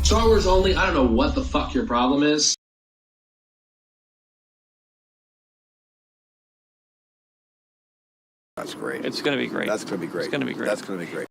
Star Wars only. I don't know what the fuck your problem is. That's great. It's going to be great. That's going to be great. It's going to be great. That's going to be great.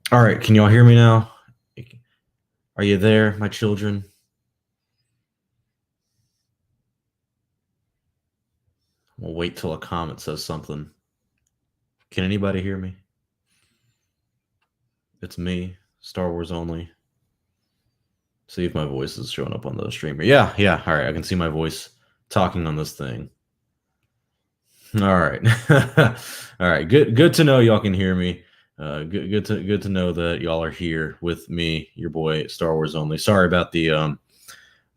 All right, can y'all hear me now? Are you there, my children? We'll wait till a comment says something. Can anybody hear me? It's me, Star Wars only. See if my voice is showing up on the streamer. Yeah. All right, I can see my voice talking on this thing. All right. All right. Good to know y'all can hear me. Good to know that y'all are here with me, your boy Star Wars only. Sorry about the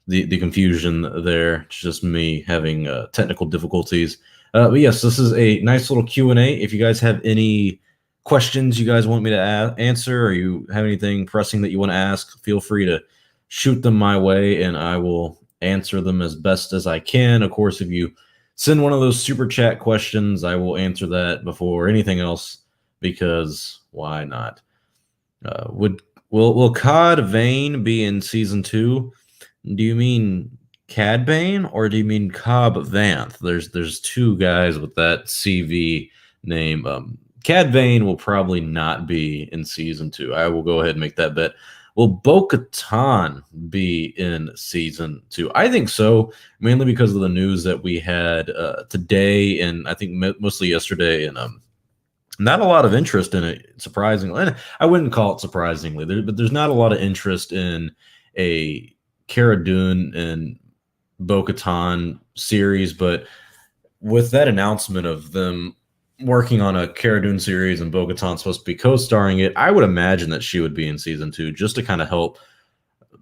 confusion there. It's just me having technical difficulties. But yes, this is a nice little Q&A. If you guys have any questions you guys want me to answer, or you have anything pressing that you want to ask, feel free to shoot them my way, and I will answer them as best as I can. Of course, if you send one of those super chat questions, I will answer that before anything else, because why not? Will Cad Bane be in season 2? Do you mean Cad Bane, or do you mean Cobb Vanth? There's two guys with that CV name. Cad Bane will probably not be in season 2. I will go ahead and make that bet. Will Bo-Katan be in season 2? I think so, mainly because of the news that we had today, and I think mostly yesterday, and not a lot of interest in it, surprisingly. And I wouldn't call it surprisingly, but there's not a lot of interest in a Cara Dune and Bo-Katan series. But with that announcement of them working on a Cara Dune series and Bo-Katan supposed to be co-starring it, I would imagine that she would be in season 2, just to kind of help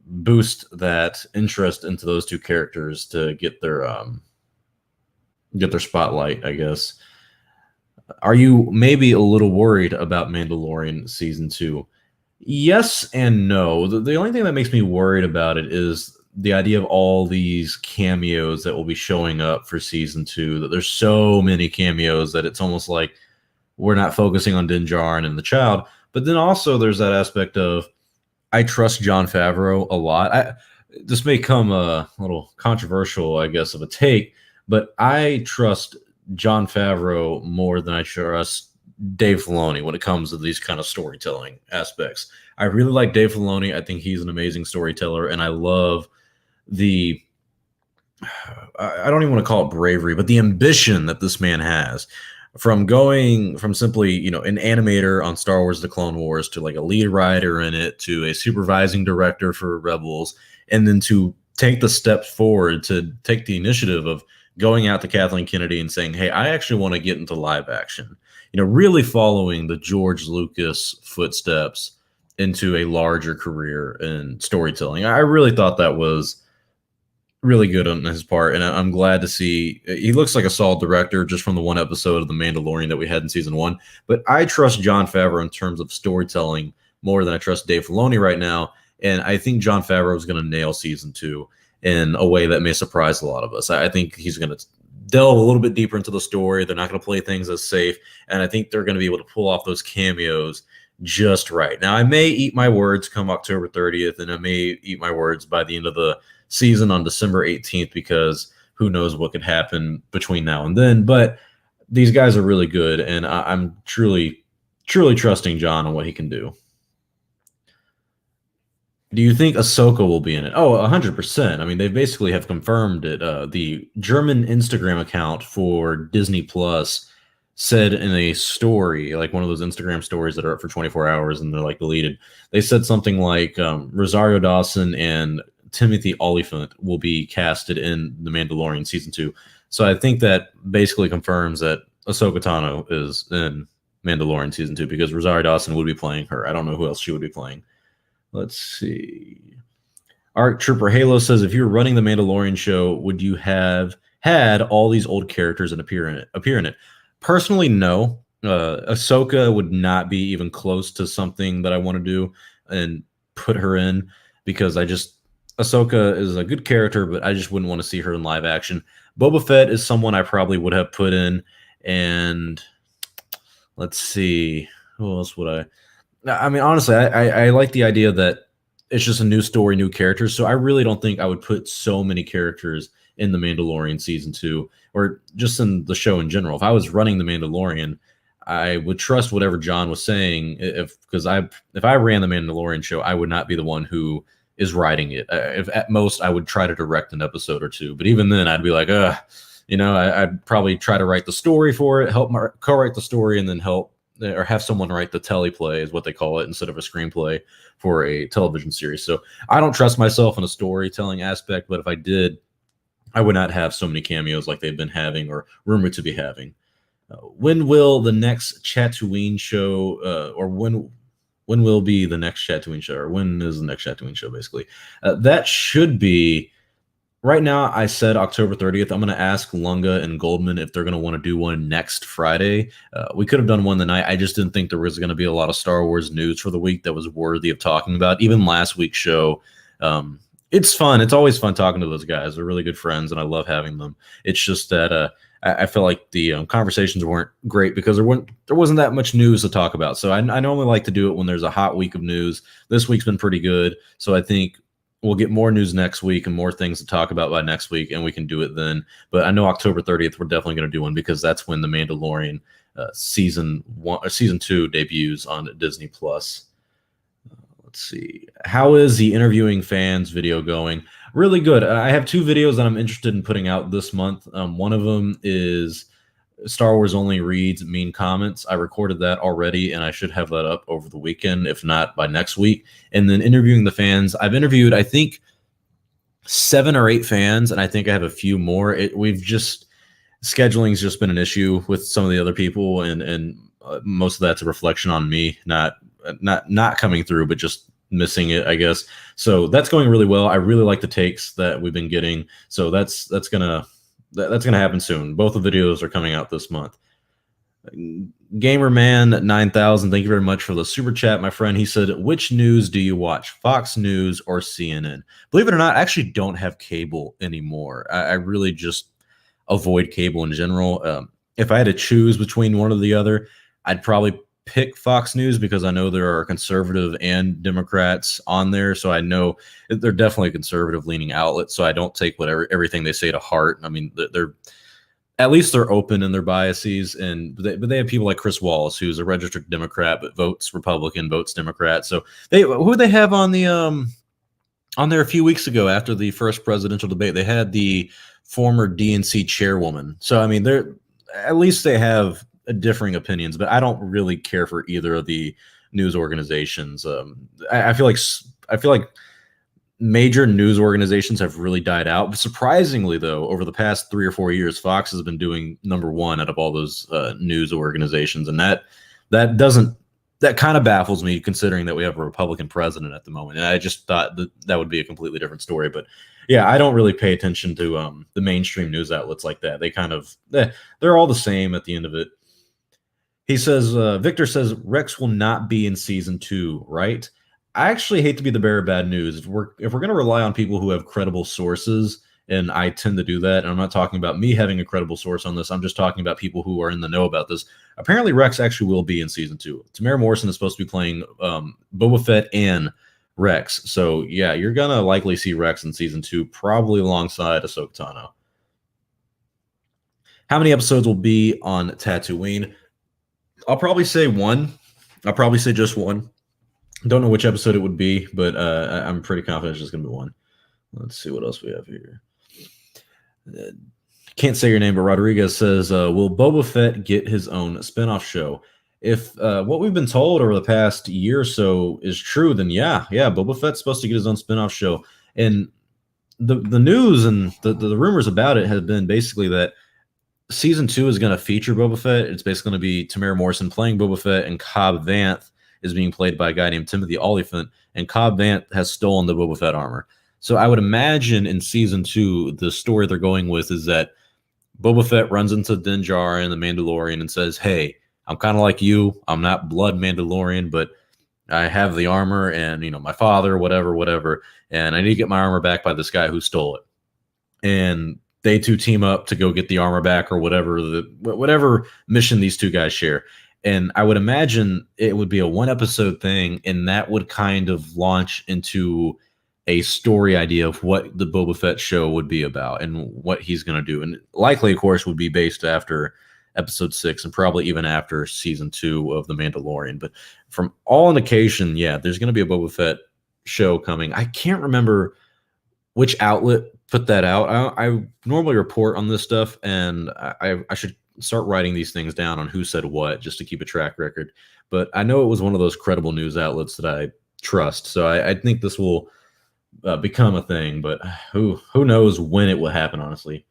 boost that interest into those two characters to get their spotlight, I guess. Are you maybe a little worried about Mandalorian season 2? Yes and no. The only thing that makes me worried about it is the idea of all these cameos that will be showing up for season 2. That there's so many cameos that it's almost like we're not focusing on Din Djarin and the child. But then also there's that aspect of, I trust Jon Favreau a lot. This may come a little controversial, I guess, of a take, but I trust Jon Favreau more than I trust Dave Filoni when it comes to these kind of storytelling aspects. I really like Dave Filoni. I think he's an amazing storyteller, and I love the I don't even want to call it bravery, but the ambition that this man has, from going from simply, an animator on Star Wars The Clone Wars to like a lead writer in it, to a supervising director for Rebels, and then to take the steps forward to take the initiative of going out to Kathleen Kennedy and saying, hey, I actually want to get into live action. Really following the George Lucas footsteps into a larger career in storytelling. I really thought that was really good on his part, and I'm glad to see he looks like a solid director just from the one episode of The Mandalorian that we had in season 1. But I trust Jon Favreau in terms of storytelling more than I trust Dave Filoni right now, and I think Jon Favreau is going to nail season 2 in a way that may surprise a lot of us. I think he's going to delve a little bit deeper into the story. They're not going to play things as safe, and I think they're going to be able to pull off those cameos just right. Now, I may eat my words come October 30th, and I may eat my words by the end of the season on December 18th, because who knows what could happen between now and then. But these guys are really good, and I'm truly trusting John on what he can do. Do you think Ahsoka will be in it? Oh, 100%. I mean, they basically have confirmed it. The German Instagram account for Disney Plus said in a story, like one of those Instagram stories that are up for 24 hours and they're like deleted, they said something like Rosario Dawson and Timothy Olyphant will be casted in The Mandalorian season 2. So I think that basically confirms that Ahsoka Tano is in Mandalorian season 2, because Rosario Dawson would be playing her. I don't know who else she would be playing. Let's see. Art Trooper Halo says, if you were running the Mandalorian show, would you have had all these old characters and appear in it? Personally, no. Ahsoka would not be even close to something that I want to do and put her in, because Ahsoka is a good character, but I just wouldn't want to see her in live action. Boba Fett is someone I probably would have put in, and let's see, who else would I? I mean, honestly, I like the idea that it's just a new story, new characters. So I really don't think I would put so many characters in The Mandalorian season 2, or just in the show in general. If I was running The Mandalorian, I would trust whatever John was saying. If I ran The Mandalorian show, I would not be the one who is writing it. If at most I would try to direct an episode or two, but even then I'd be like, I'd probably try to write the story for it, help co-write the story, and then help or have someone write the teleplay, is what they call it, instead of a screenplay for a television series. So I don't trust myself in a storytelling aspect, but if I did, I would not have so many cameos like they've been having or rumored to be having. When will the next Tatooine show, or when will be the next Tatooine show, or when is the next Tatooine show, basically? That should be, right now I said October 30th. I'm going to ask Lunga and Goldman if they're going to want to do one next Friday. We could have done one the night. I just didn't think there was going to be a lot of Star Wars news for the week that was worthy of talking about. Even last week's show, it's fun. It's always fun talking to those guys. They're really good friends, and I love having them. It's just that I feel like the conversations weren't great because there wasn't that much news to talk about. So I normally like to do it when there's a hot week of news. This week's been pretty good, so I think we'll get more news next week and more things to talk about by next week, and we can do it then. But I know October 30th, we're definitely going to do one, because that's when The Mandalorian season 2 debuts on Disney Plus. Let's see. How is the interviewing fans video going? Really good. I have 2 videos that I'm interested in putting out this month. One of them is StarWarsOnly reads mean comments. I recorded that already, and I should have that up over the weekend, if not by next week. And then interviewing the fans. I've interviewed, I think, 7 or 8 fans, and I think I have a few more. Scheduling's just been an issue with some of the other people, and most of that's a reflection on me not coming through, but just missing it, I guess. So that's going really well. I really like the takes that we've been getting. So that's gonna happen soon. Both the videos are coming out this month. Gamerman 9000, thank you very much for the super chat, my friend. He said, which news do you watch, Fox News or CNN? Believe it or not, I actually don't have cable anymore. I really just avoid cable in general. If I had to choose between one or the other, I'd probably pick Fox News, because I know there are conservative and Democrats on there, so I know they're definitely a conservative leaning outlet, so I don't take everything they say to heart. I mean, they're at least they're open in their biases, but they have people like Chris Wallace, who's a registered Democrat but votes Republican, votes Democrat. So who they have on there a few weeks ago after the first presidential debate, they had the former DNC chairwoman. So I mean, at least they have differing opinions, but I don't really care for either of the news organizations. I feel like major news organizations have really died out. But surprisingly, though, over the past 3 or 4 years, Fox has been doing number one out of all those news organizations, and that kind of baffles me, considering that we have a Republican president at the moment. And I just thought that would be a completely different story. But yeah, I don't really pay attention to the mainstream news outlets like that. They kind of they're all the same at the end of it. He says, Victor says Rex will not be in season 2, right? I actually hate to be the bearer of bad news. If we're going to rely on people who have credible sources, and I tend to do that, and I'm not talking about me having a credible source on this. I'm just talking about people who are in the know about this. Apparently, Rex actually will be in season 2. Tamara Morrison is supposed to be playing Boba Fett and Rex. So yeah, you're gonna likely see Rex in season 2, probably alongside Ahsoka Tano. How many episodes will be on Tatooine? I'll probably say one. I'll probably say just one. Don't know which episode it would be, but I'm pretty confident it's just going to be one. Let's see what else we have here. Can't say your name, but Rodriguez says, will Boba Fett get his own spinoff show? If what we've been told over the past year or so is true, then yeah, Boba Fett's supposed to get his own spinoff show. And the news and the rumors about it have been basically that season 2 is going to feature Boba Fett. It's basically going to be Tamara Morrison playing Boba Fett, and Cobb Vanth is being played by a guy named Timothy Olyphant, and Cobb Vanth has stolen the Boba Fett armor. So I would imagine in season 2, the story they're going with is that Boba Fett runs into Din Djarin, the Mandalorian, and says, hey, I'm kind of like you. I'm not blood Mandalorian, but I have the armor and, my father, whatever, and I need to get my armor back by this guy who stole it. And they two team up to go get the armor back, or whatever mission these two guys share. And I would imagine it would be a 1-episode thing, and that would kind of launch into a story idea of what the Boba Fett show would be about and what he's going to do. And likely, of course, would be based after episode 6 and probably even after season 2 of The Mandalorian. But from all indication, yeah, there's going to be a Boba Fett show coming. I can't remember which outlet put that out. I normally report on this stuff, and I should start writing these things down on who said what, just to keep a track record. But I know it was one of those credible news outlets that I trust. So I think this will become a thing, but who knows when it will happen, honestly.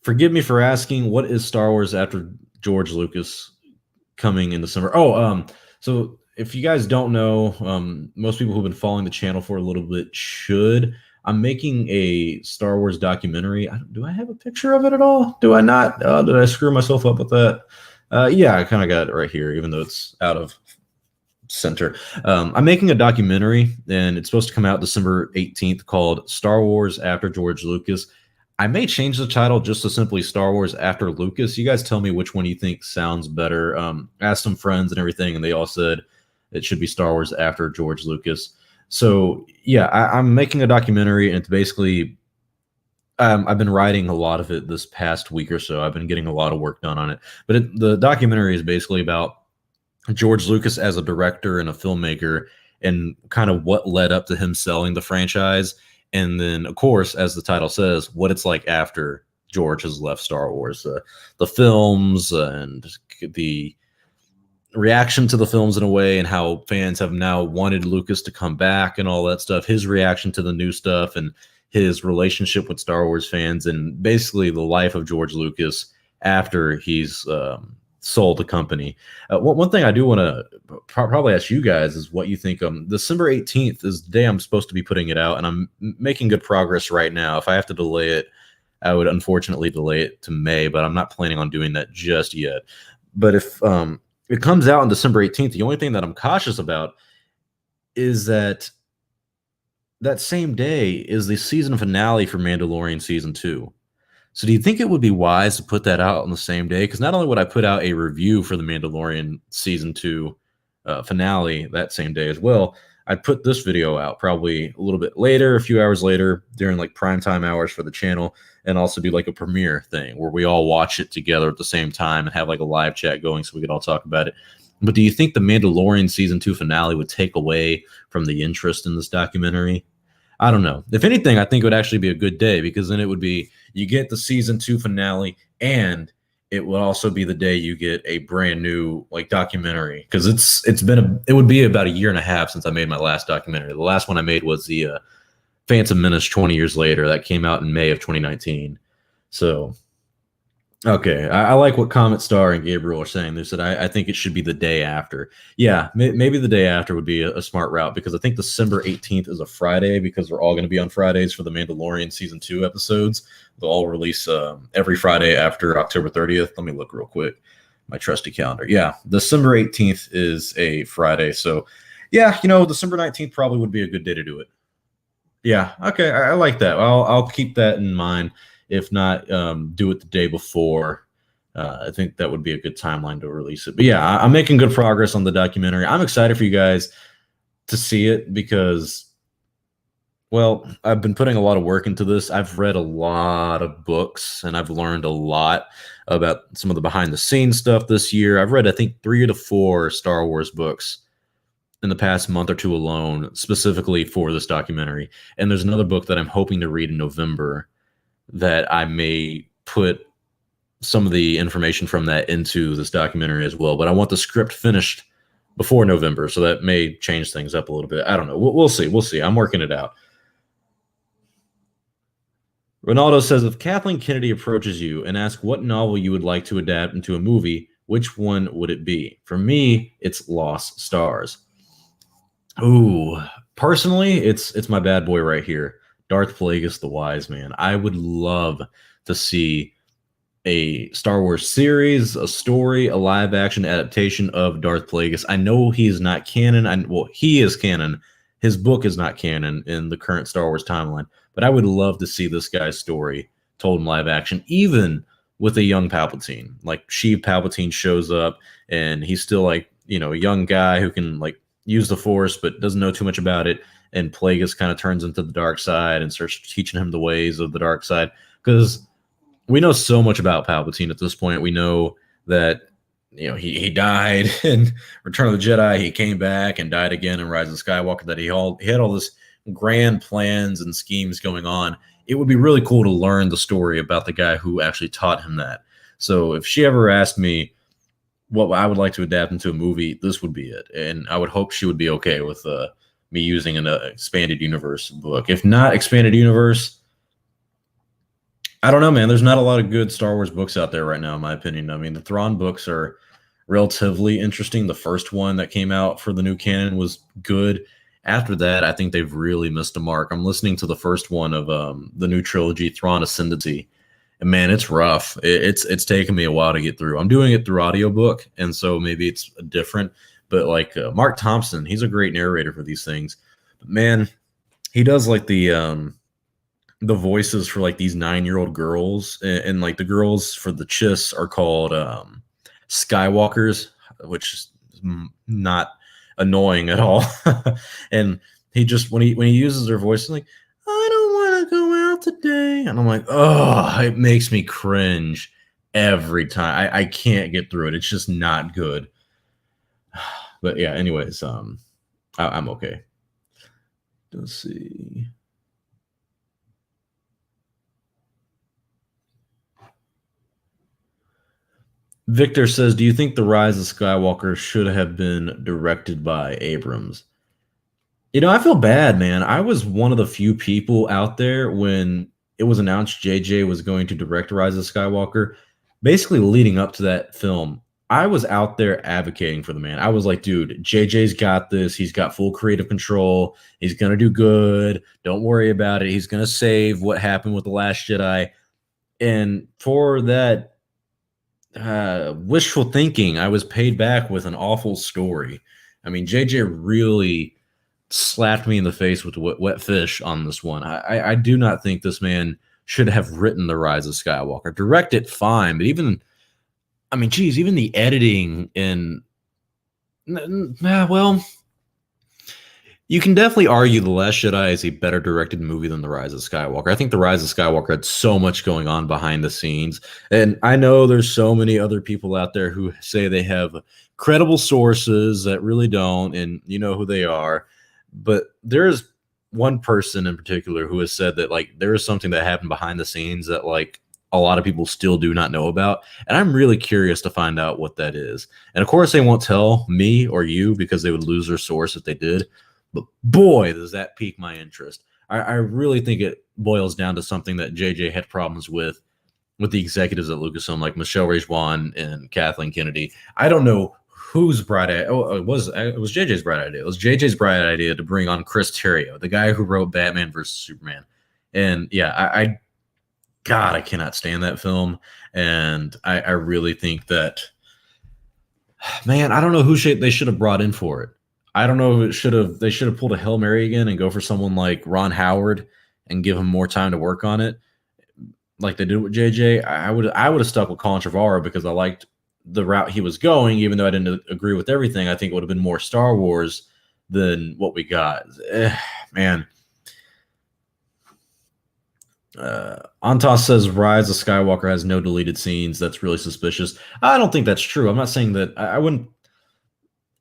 Forgive me for asking, what is Star Wars after George Lucas coming in December? So if you guys don't know, most people who've been following the channel for a little bit should. I'm making a Star Wars documentary. Do I have a picture of it at all? Do I not? Did I screw myself up with that? Yeah, I kind of got it right here, even though it's out of center. I'm making a documentary, and it's supposed to come out December 18th, called Star Wars After George Lucas. I may change the title just to simply Star Wars After Lucas. You guys tell me which one you think sounds better. Asked some friends and everything, and they all said it should be Star Wars After George Lucas. So yeah, I'm making a documentary, and it's basically I've been writing a lot of it this past week or so. I've been getting a lot of work done on it. But the documentary is basically about George Lucas as a director and a filmmaker, and kind of what led up to him selling the franchise. And then, of course, as the title says, what it's like after George has left Star Wars. The films and the reaction to the films in a way, and how fans have now wanted Lucas to come back and all that stuff, his reaction to the new stuff, and his relationship with Star Wars fans, and basically the life of George Lucas after he's sold the company. One thing I do want to probably ask you guys is what you think. December 18th is the day I'm supposed to be putting it out, and I'm making good progress right now. If I have to delay it, I would unfortunately delay it to May, but I'm not planning on doing that just yet. But if it comes out on December 18th, the only thing that I'm cautious about is that same day is the season finale for Mandalorian season 2. So do you think it would be wise to put that out on the same day? Because not only would I put out a review for the Mandalorian season 2 finale that same day as well, I'd put this video out probably a little bit later, a few hours later, during like primetime hours for the channel, and also do like a premiere thing where we all watch it together at the same time and have like a live chat going so we could all talk about it. But do you think the Mandalorian season 2 finale would take away from the interest in this documentary? I don't know. If anything, I think it would actually be a good day, because then it would be, you get the season 2 finale and it will also be the day you get a brand new like documentary, because it would be about a year and a half since I made my last documentary. The last one I made was the Phantom Menace 20 years later, that came out in May of 2019. So okay, I like what Comet Star and Gabriel are saying. They said I think it should be the day after. Yeah, maybe the day after would be a smart route, because I think December 18th is a Friday, because we're all going to be on Fridays for the Mandalorian season 2 episodes. They'll all release every Friday after October 30th. Let me look real quick, my trusty calendar. Yeah, December 18th is a Friday, so yeah, December 19th probably would be a good day to do it. Yeah, okay, I like that. I'll keep that in mind. If not, do it the day before. I think that would be a good timeline to release it. But yeah, I'm making good progress on the documentary. I'm excited for you guys to see it because, well, I've been putting a lot of work into this. I've read a lot of books and I've learned a lot about some of the behind the scenes stuff this year. I've read, I think, 3 to 4 Star Wars books in the past month or two alone, specifically for this documentary. And there's another book that I'm hoping to read in November that I may put some of the information from that into this documentary as well. But I want the script finished before November, so that may change things up a little bit. I don't know. We'll see. We'll see. I'm working it out. Ronaldo says, if Kathleen Kennedy approaches you and asks what novel you would like to adapt into a movie, which one would it be? For me, it's Lost Stars. Ooh, personally, it's my bad boy right here. Darth Plagueis the Wise Man. I would love to see a Star Wars series, a story, a live action adaptation of Darth Plagueis. I know he is not canon. Well, he is canon. His book is not canon in the current Star Wars timeline. But I would love to see this guy's story told in live action, even with a young Palpatine. Like Sheev Palpatine shows up and he's still like, a young guy who can like use the Force but doesn't know too much about it. And Plagueis kind of turns into the dark side and starts teaching him the ways of the dark side. Because we know so much about Palpatine at this point. We know that he died in Return of the Jedi. He came back and died again in Rise of Skywalker. That he had all this grand plans and schemes going on. It would be really cool to learn the story about the guy who actually taught him that. So if she ever asked me what I would like to adapt into a movie, this would be it. And I would hope she would be okay with me using an expanded universe book. If not expanded universe, I don't know, man. There's not a lot of good Star Wars books out there right now, in my opinion. I mean, the Thrawn books are relatively interesting. The first one that came out for the new canon was good. After that, I think they've really missed a mark. I'm listening to the first one of the new trilogy, Thrawn Ascendancy, and man, it's rough. It's taken me a while to get through. I'm doing it through audiobook, and so maybe it's different. But like Mark Thompson, he's a great narrator for these things. But man, he does like the voices for like these 9-year-old girls, and like the girls for the Chiss are called Skywalkers, which is not annoying at all. And he just when he uses their voice, he's like, I don't want to go out today, and I'm like, oh, it makes me cringe every time. I can't get through it. It's just not good. But yeah, anyways, I'm okay. Let's see. Victor says, do you think The Rise of Skywalker should have been directed by Abrams? I feel bad, man. I was one of the few people out there when it was announced JJ was going to direct Rise of Skywalker. Basically, leading up to that film, I was out there advocating for the man. I was like, dude, JJ's got this. He's got full creative control. He's going to do good. Don't worry about it. He's going to save what happened with The Last Jedi. And for that wishful thinking, I was paid back with an awful story. I mean, JJ really slapped me in the face with wet fish on this one. I do not think this man should have written The Rise of Skywalker. Direct it, fine, but even the editing and well, you can definitely argue The Last Jedi is a better directed movie than The Rise of Skywalker. I think The Rise of Skywalker had so much going on behind the scenes. And I know there's so many other people out there who say they have credible sources that really don't, and you know who they are. But there's one person in particular who has said that like there is something that happened behind the scenes that like a lot of people still do not know about. And I'm really curious to find out what that is. And of course, they won't tell me or you because they would lose their source if they did. But boy, does that pique my interest. I really think it boils down to something that JJ had problems with the executives at Lucasfilm, like Michelle Rejwan and Kathleen Kennedy. I don't know whose bright idea. Oh, it was JJ's bright idea. It was JJ's bright idea to bring on Chris Terrio, the guy who wrote Batman versus Superman. And yeah, God, I cannot stand that film. And I really think that, man, I don't know who they should have brought in for it. I don't know if they should have pulled a Hail Mary again and go for someone like Ron Howard and give him more time to work on it, like they did with JJ. I would have stuck with Colin Trevorrow because I liked the route he was going, even though I didn't agree with everything. I think it would have been more Star Wars than what we got. Man. Antas says Rise of Skywalker has no deleted scenes. That's really suspicious. I don't think that's true. I'm not saying that. I wouldn't.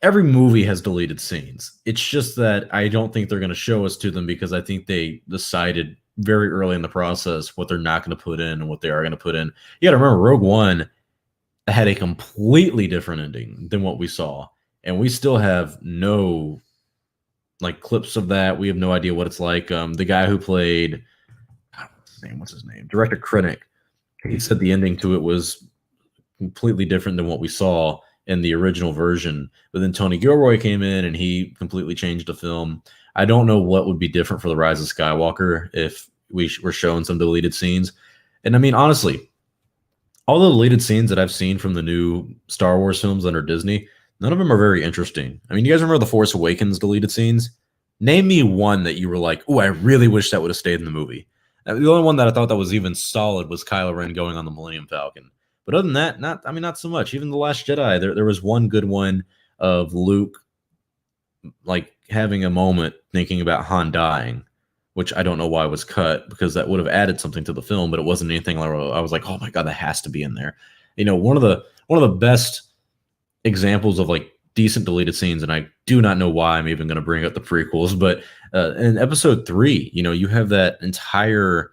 Every movie has deleted scenes. It's just that I don't think they're going to show us to them because I think they decided very early in the process what they're not going to put in and what they are going to put in. You got to remember, Rogue One had a completely different ending than what we saw, and we still have no like clips of that. We have no idea what it's like. The guy who played, what's his name? Director Krennic. He said the ending to it was completely different than what we saw in the original version. But then Tony Gilroy came in and he completely changed the film. I don't know what would be different for The Rise of Skywalker if we were showing some deleted scenes. And I mean, honestly, all the deleted scenes that I've seen from the new Star Wars films under Disney, none of them are very interesting. I mean, you guys remember the Force Awakens deleted scenes? Name me one that you were like, oh, I really wish that would have stayed in the movie. The only one that I thought that was even solid was Kylo Ren going on the Millennium Falcon. But other than that, not so much. Even The Last Jedi, there was one good one of Luke like having a moment thinking about Han dying, which I don't know why was cut because that would have added something to the film, but it wasn't anything like I was like, oh my God, that has to be in there. You know, one of the best examples of like decent deleted scenes, and I do not know why I'm even going to bring up the prequels, but in Episode 3, you know, you have that entire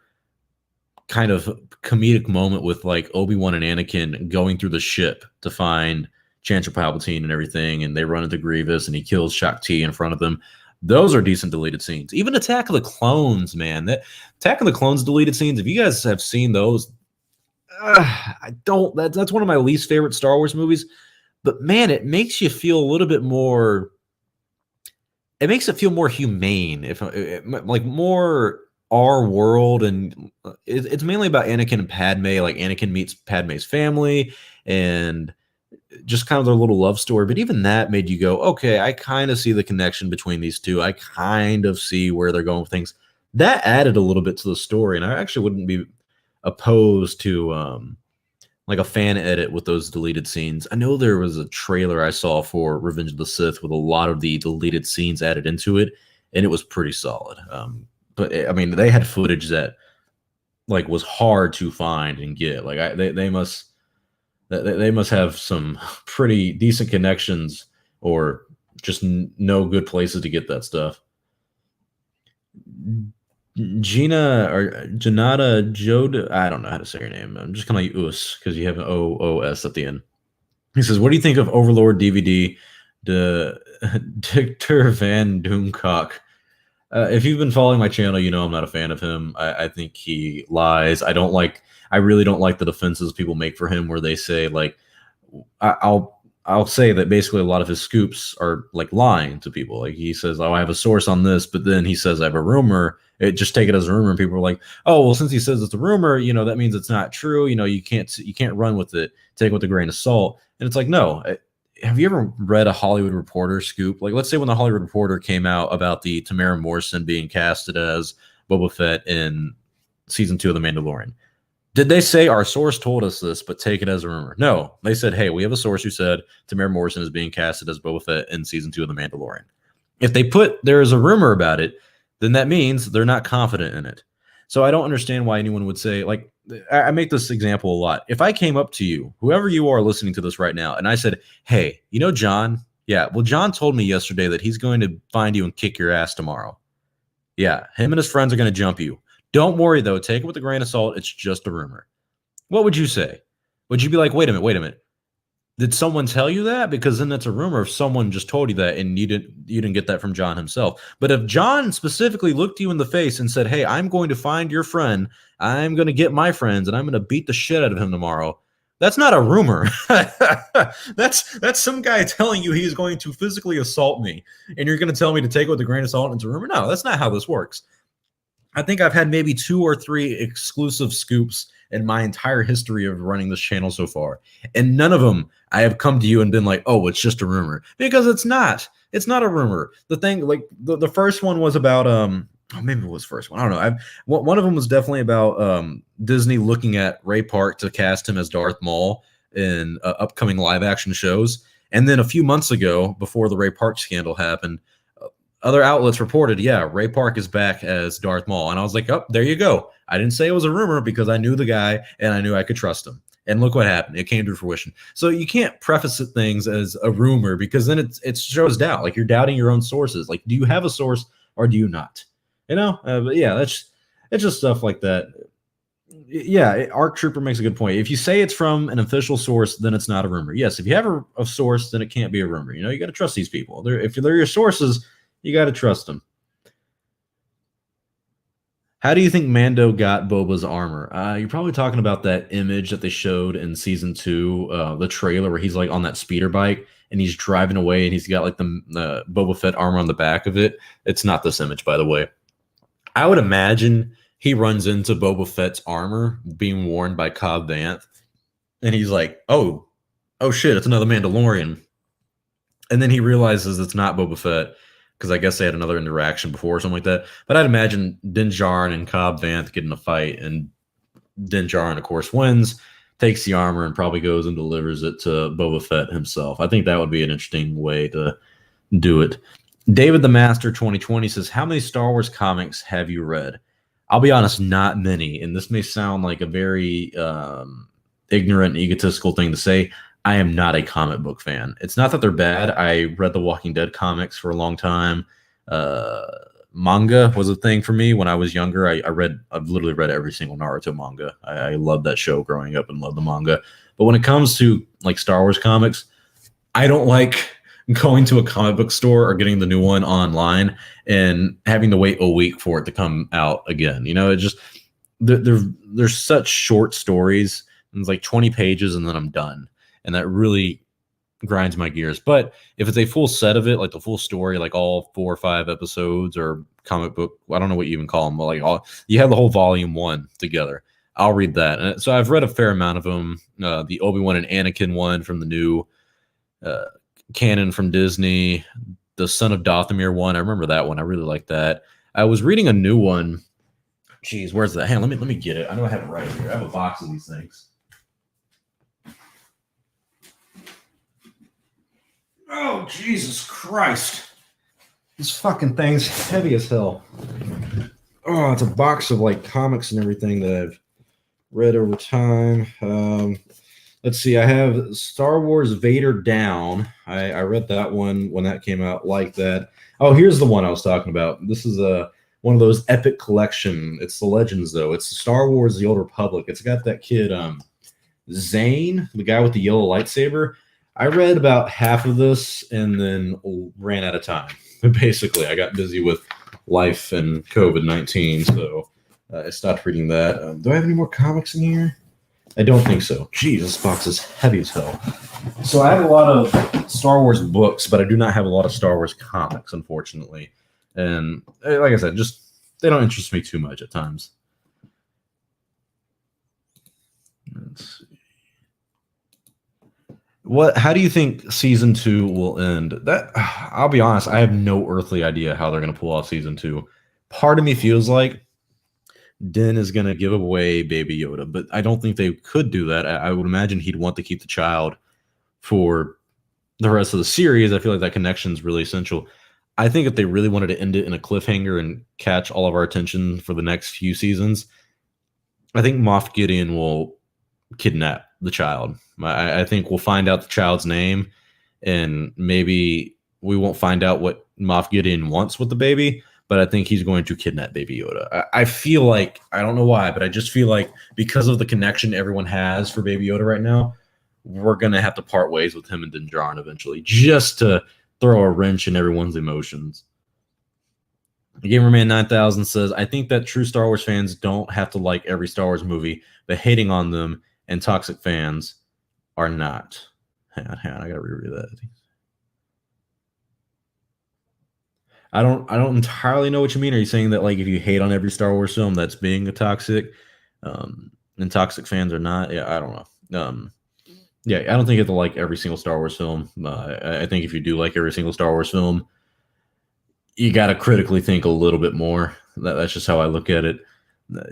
kind of comedic moment with like Obi-Wan and Anakin going through the ship to find Chancellor Palpatine and everything, and they run into Grievous and he kills Shakti in front of them. Those are decent deleted scenes. Even Attack of the Clones, man. That Attack of the Clones deleted scenes, if you guys have seen those, I don't. That's one of my least favorite Star Wars movies. But man, it makes you feel a little bit more. It makes it feel more humane, like more our world, and it's mainly about Anakin and Padme. Like Anakin meets Padme's family, and just kind of their little love story. But even that made you go, okay, I kind of see the connection between these two. I kind of see where they're going with things. That added a little bit to the story, and I actually wouldn't be opposed to like a fan edit with those deleted scenes. I know there was a trailer I saw for Revenge of the Sith with a lot of the deleted scenes added into it, and it was pretty solid. But I mean, they had footage that like was hard to find and get. Like they must have some pretty decent connections or just no good places to get that stuff. Janata Joda, I don't know how to say your name. I'm just going to like Us because you have an O-O-S at the end. He says, what do you think of Overlord DVD, Dictor Van Doomcock? If you've been following my channel, you know I'm not a fan of him. I think he lies. I really don't like the defenses people make for him where they say, like, I'll say that basically a lot of his scoops are like lying to people. Like he says, oh, I have a source on this, but then he says I have a rumor. Just take it as a rumor. And people are like, oh, well, since he says it's a rumor, you know, that means it's not true. You know, you can't run with it. Take it with a grain of salt. And it's like, no. Have you ever read a Hollywood Reporter scoop? Like, let's say when the Hollywood Reporter came out about the Tamara Morrison being casted as Boba Fett in season 2 of The Mandalorian. Did they say our source told us this, but take it as a rumor? No, they said, hey, we have a source who said Tamara Morrison is being casted as Boba Fett in season 2 of The Mandalorian. If they put there is a rumor about it, then that means they're not confident in it. So I don't understand why anyone would say, like, I make this example a lot. If I came up to you, whoever you are listening to this right now, and I said, hey, you know John? Yeah, well, John told me yesterday that he's going to find you and kick your ass tomorrow. Yeah, him and his friends are going to jump you. Don't worry, though. Take it with a grain of salt. It's just a rumor. What would you say? Would you be like, wait a minute? Did someone tell you that? Because then that's a rumor if someone just told you that and you didn't get that from John himself. But if John specifically looked you in the face and said, "Hey, I'm going to find your friend. I'm going to get my friends and I'm going to beat the shit out of him tomorrow." That's not a rumor. that's some guy telling you he's going to physically assault me and you're going to tell me to take it with a grain of salt and it's a rumor. No, that's not how this works. I think I've had maybe 2 or 3 exclusive scoops in my entire history of running this channel so far. And none of them I have come to you and been like, oh, it's just a rumor. Because it's not. It's not a rumor. The thing, like the first one was about maybe it was the first one. I don't know. One of them was definitely about Disney looking at Ray Park to cast him as Darth Maul in upcoming live action shows. And then a few months ago, before the Ray Park scandal happened, other outlets reported, yeah, Ray Park is back as Darth Maul. And I was like, oh, there you go. I didn't say it was a rumor because I knew the guy and I knew I could trust him. And look what happened. It came to fruition. So you can't preface things as a rumor because then it shows doubt. Like you're doubting your own sources. Like, do you have a source or do you not? You know? But yeah, it's just stuff like that. Yeah, Arc Trooper makes a good point. If you say it's from an official source, then it's not a rumor. Yes, if you have a source, then it can't be a rumor. You know, you got to trust these people. If they're your sources, you got to trust them. How do you think Mando got Boba's armor? You're probably talking about that image that they showed in season 2, the trailer where he's like on that speeder bike and he's driving away and he's got like the Boba Fett armor on the back of it. It's not this image, by the way. I would imagine he runs into Boba Fett's armor being worn by Cobb Vanth, and he's like, "Oh shit, it's another Mandalorian." And then he realizes it's not Boba Fett because I guess they had another interaction before or something like that. But I'd imagine Din Djarin and Cobb Vanth get in a fight, and Din Djarin, of course, wins, takes the armor, and probably goes and delivers it to Boba Fett himself. I think that would be an interesting way to do it. David the Master 2020 says, how many Star Wars comics have you read? I'll be honest, not many. And this may sound like a very ignorant and egotistical thing to say. I am not a comic book fan. It's not that they're bad. I read the Walking Dead comics for a long time. Manga was a thing for me when I was younger. I've literally read every single Naruto manga. I loved that show growing up and loved the manga. But when it comes to like Star Wars comics, I don't like going to a comic book store or getting the new one online and having to wait a week for it to come out again. You know, it just they're such short stories. And it's like 20 pages and then I'm done. And that really grinds my gears. But if it's a full set of it, like the full story, like all 4 or 5 episodes or comic book, I don't know what you even call them, but like you have the whole volume 1 together, I'll read that. And so I've read a fair amount of them. The Obi-Wan and Anakin one from the new canon from Disney, the Son of Dathomir one. I remember that one. I really like that. I was reading a new one. Jeez, where's that? Hang on, let me get it. I know I have it right here. I have a box of these things. Oh, Jesus Christ. This fucking thing's heavy as hell. Oh, it's a box of like comics and everything that I've read over time. Let's see. I have Star Wars Vader Down. I read that one when that came out, like that. Oh, here's the one I was talking about. This is one of those epic collection. It's the Legends, though. It's Star Wars The Old Republic. It's got that kid, Zane, the guy with the yellow lightsaber. I read about half of this and then ran out of time. Basically, I got busy with life and COVID-19, so I stopped reading that. Do I have any more comics in here? I don't think so. Jeez, this box is heavy as hell. So I have a lot of Star Wars books, but I do not have a lot of Star Wars comics, unfortunately. And like I said, just they don't interest me too much at times. Let's see. How do you think season 2 will end? That I'll be honest, I have no earthly idea how they're going to pull off season 2. Part of me feels like Din is going to give away Baby Yoda, but I don't think they could do that. I would imagine he'd want to keep the child for the rest of the series. I feel like that connection is really essential. I think if they really wanted to end it in a cliffhanger and catch all of our attention for the next few seasons, I think Moff Gideon will kidnap the child. I think we'll find out the child's name, and maybe we won't find out what Moff Gideon wants with the baby, but I think he's going to kidnap Baby Yoda. I feel like, I don't know why, but I just feel like because of the connection everyone has for Baby Yoda right now, we're going to have to part ways with him and Din Djarin eventually, just to throw a wrench in everyone's emotions. Gamerman 9000 says, I think that true Star Wars fans don't have to like every Star Wars movie, but hating on them and toxic fans are not. Hang on, I gotta reread that. I don't entirely know what you mean. Are you saying that like if you hate on every Star Wars film, that's being a toxic, and toxic fans are not? Yeah, I don't know. Yeah, I don't think you have to like every single Star Wars film. I think if you do like every single Star Wars film, you got to critically think a little bit more. That's just how I look at it.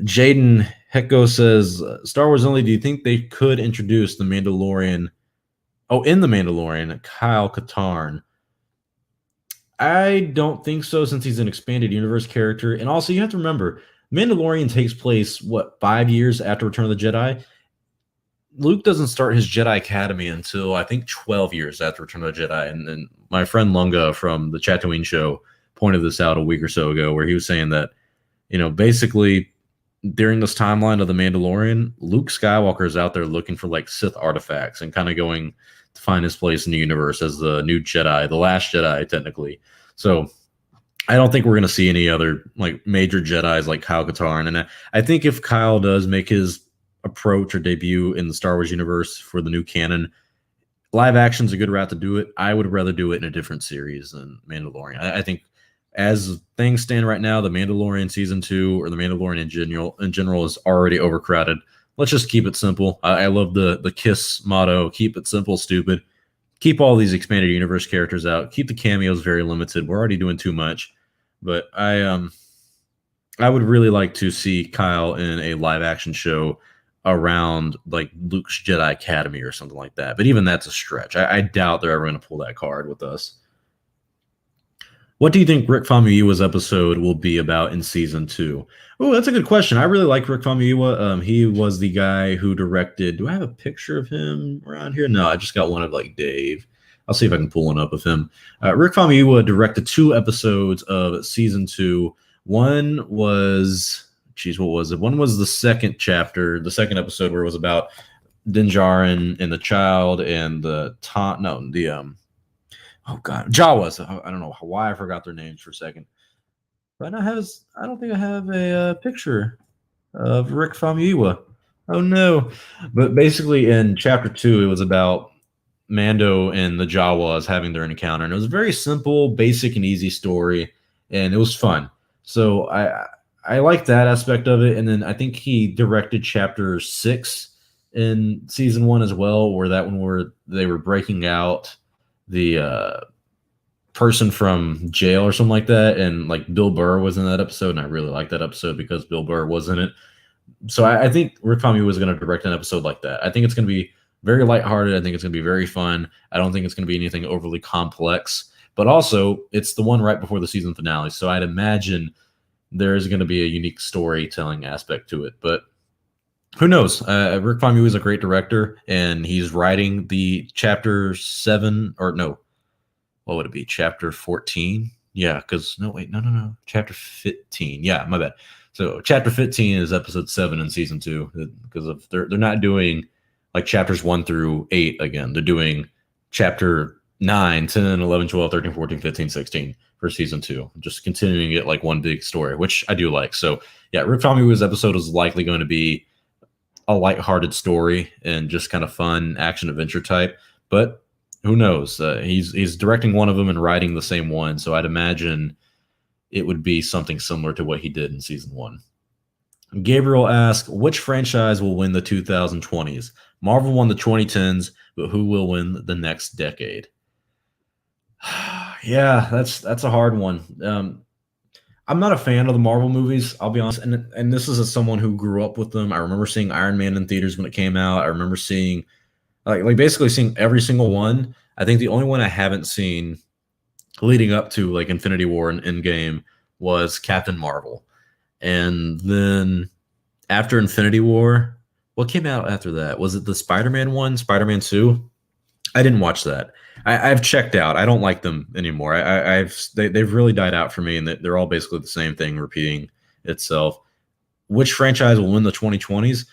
Jaden Hecko says, Star Wars Only, do you think they could introduce the Mandalorian? Oh, in the Mandalorian, Kyle Katarn. I don't think so, since he's an expanded universe character. And also, you have to remember, Mandalorian takes place, 5 years after Return of the Jedi? Luke doesn't start his Jedi Academy until, I think, 12 years after Return of the Jedi. And then my friend Lunga from the Tatooine show pointed this out a week or so ago, where he was saying that, basically during this timeline of the Mandalorian, Luke Skywalker is out there looking for like Sith artifacts and kind of going to find his place in the universe as the new Jedi, the last Jedi, technically. So I don't think we're going to see any other like major Jedis like Kyle Katarn. And I think if Kyle does make his approach or debut in the Star Wars universe for the new canon, live action is a good route to do it. I would rather do it in a different series than Mandalorian. I think as things stand right now, the Mandalorian season 2 or the Mandalorian in general is already overcrowded. Let's just keep it simple. I love the KISS motto: keep it simple, stupid. Keep all these expanded universe characters out. Keep the cameos very limited. We're already doing too much. But I would really like to see Kyle in a live action show around like Luke's Jedi Academy or something like that. But even that's a stretch. I doubt they're ever going to pull that card with us. What do you think Rick Famuyiwa's episode will be about in season 2? Oh, that's a good question. I really like Rick Famuyiwa. He was the guy who directed. Do I have a picture of him around here? No, I just got one of like Dave. I'll see if I can pull one up of him. Rick Famuyiwa directed 2 episodes of season 2. One was, what was it? One was the second chapter, the second episode, where it was about Din Djarin and the child and Jawas. I don't know why I forgot their names for a second. But I don't think I have a picture of Rick Famuyiwa. Oh no! But basically, in chapter 2, it was about Mando and the Jawas having their encounter, and it was a very simple, basic, and easy story, and it was fun. So I like that aspect of it. And then I think he directed chapter 6 in season 1 as well, where they were breaking out the person from jail or something like that, and like Bill Burr was in that episode, and I really liked that episode because Bill Burr was in it. So I think Rick Famuyiwa was going to direct an episode like that. I think it's going to be very lighthearted. I think it's going to be very fun. I don't think it's going to be anything overly complex, but also it's the one right before the season finale, so I'd imagine there's going to be a unique storytelling aspect to it. But who knows? Rick Famuyiwa is a great director, and he's writing the chapter 7, or no, what would it be? Chapter 14? Yeah, because no. Chapter 15. Yeah, my bad. So chapter 15 is episode 7 in season 2, because they're not doing like chapters 1 through 8 again. They're doing chapter 9, 10, 11, 12, 13, 14, 15, 16 for season 2. Just continuing it like one big story, which I do like. So yeah, Rick Famuyiwa's episode is likely going to be a lighthearted story and just kind of fun action adventure type. But who knows? He's directing one of them and writing the same one, so I'd imagine it would be something similar to what he did in season 1. Gabriel asks, which franchise will win the 2020s? Marvel won the 2010s, but who will win the next decade? Yeah, that's a hard one. I'm not a fan of the Marvel movies, I'll be honest. And this is as someone who grew up with them. I remember seeing Iron Man in theaters when it came out. I remember seeing like basically seeing every single one. I think the only one I haven't seen leading up to like Infinity War and Endgame was Captain Marvel. And then after Infinity War, what came out after that? Was it the Spider-Man one, Spider-Man 2? I didn't watch that. I've checked out. I don't like them anymore. They've really died out for me, and they're all basically the same thing, repeating itself. Which franchise will win the 2020s?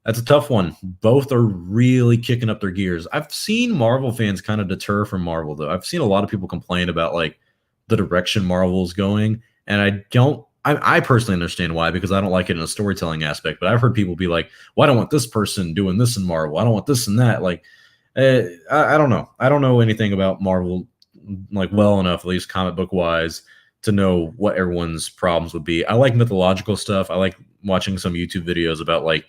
That's a tough one. Both are really kicking up their gears. I've seen Marvel fans kind of deter from Marvel, though. I've seen a lot of people complain about like the direction Marvel's going, and I don't. I personally understand why, because I don't like it in a storytelling aspect. But I've heard people be like, "Well, I don't want this person doing this in Marvel. I don't want this and that." Like, I don't know. I don't know anything about Marvel like well enough, at least comic book wise, to know what everyone's problems would be. I like mythological stuff. I like watching some YouTube videos about like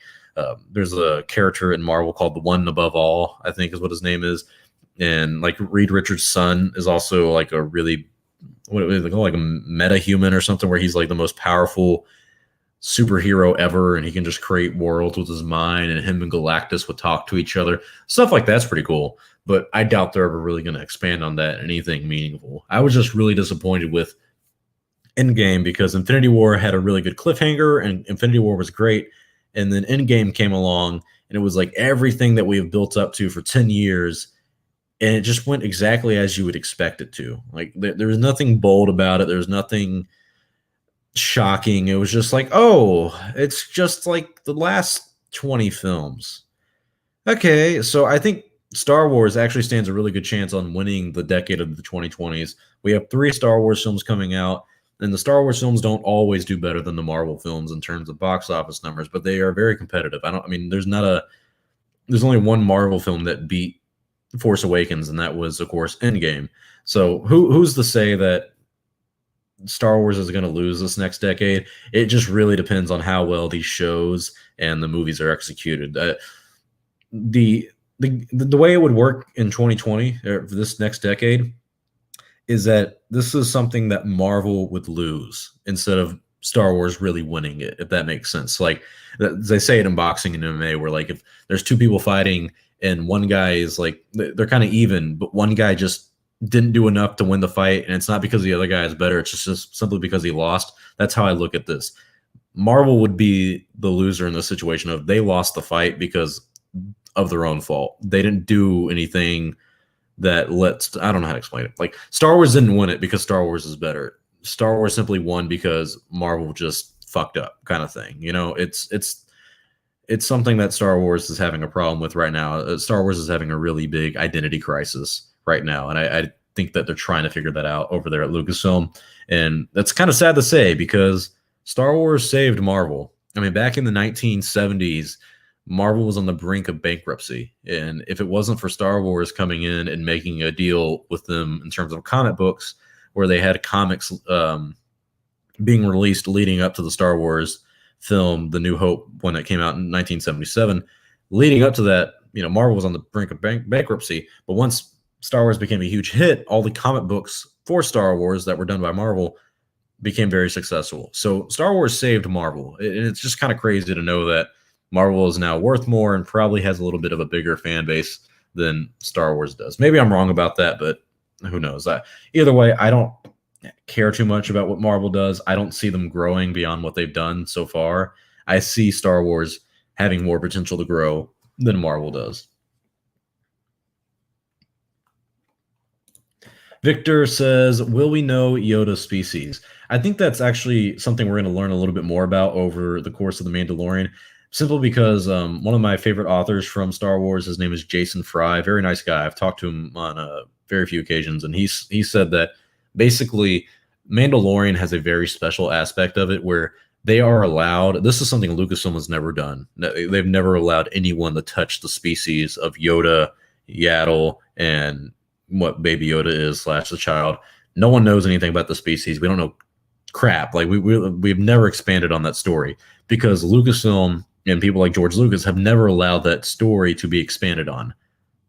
there's a character in Marvel called the One Above All, I think is what his name is, and like Reed Richards' son is also like a really what is it called, like a meta-human or something, where he's like the most powerful superhero ever, and he can just create worlds with his mind, and him and Galactus would talk to each other. Stuff like that's pretty cool, but I doubt they're ever really going to expand on that in anything meaningful. I was just really disappointed with Endgame because Infinity War had a really good cliffhanger, and Infinity War was great, and then Endgame came along, and it was like everything that we have built up to for 10 years, and it just went exactly as you would expect it to. Like there was nothing bold about it. There was nothing shocking. It was just like, oh, it's just like the last 20 films. Okay, so I think Star Wars actually stands a really good chance on winning the decade of the 2020s. We have 3 Star Wars films coming out, and the Star Wars films don't always do better than the Marvel films in terms of box office numbers, but they are very competitive. There's only one Marvel film that beat Force Awakens, and that was, of course, Endgame. So who's to say that Star Wars is going to lose this next decade? It just really depends on how well these shows and the movies are executed. The way it would work in 2020 or this next decade is that this is something that Marvel would lose instead of Star Wars really winning it, if that makes sense. Like they say it in boxing and MMA, where like if there's 2 people fighting and one guy is like they're kind of even, but one guy just didn't do enough to win the fight, and it's not because the other guy is better, it's just simply because he lost. That's how I look at this. Marvel would be the loser in this situation of they lost the fight because of their own fault. They didn't do anything that I don't know how to explain it. Like Star Wars didn't win it because Star Wars is better. Star Wars simply won because Marvel just fucked up, kind of thing. You know, it's something that Star Wars is having a problem with right now. Star Wars is having a really big identity crisis right now, and I think that they're trying to figure that out over there at Lucasfilm, and that's kind of sad to say because Star Wars saved Marvel. I mean, back in the 1970s, Marvel was on the brink of bankruptcy, and if it wasn't for Star Wars coming in and making a deal with them in terms of comic books, where they had comics being released leading up to the Star Wars film, The New Hope, when it came out in 1977. Leading up to that, Marvel was on the brink of bankruptcy. But once Star Wars became a huge hit, all the comic books for Star Wars that were done by Marvel became very successful. So Star Wars saved Marvel. And it's just kind of crazy to know that Marvel is now worth more and probably has a little bit of a bigger fan base than Star Wars does. Maybe I'm wrong about that, but who knows? Either way, I don't care too much about what Marvel does. I don't see them growing beyond what they've done so far. I see Star Wars having more potential to grow than Marvel does. Victor says, will we know Yoda's species? I think that's actually something we're going to learn a little bit more about over the course of The Mandalorian, simply because one of my favorite authors from Star Wars, his name is Jason Fry, very nice guy. I've talked to him on very few occasions, and he said that basically Mandalorian has a very special aspect of it where they are allowed, this is something Lucasfilm has never done. They've never allowed anyone to touch the species of Yoda, Yaddle, and what Baby Yoda is / the child. No one knows anything about the species. We don't know crap. Like we've never expanded on that story because Lucasfilm and people like George Lucas have never allowed that story to be expanded on.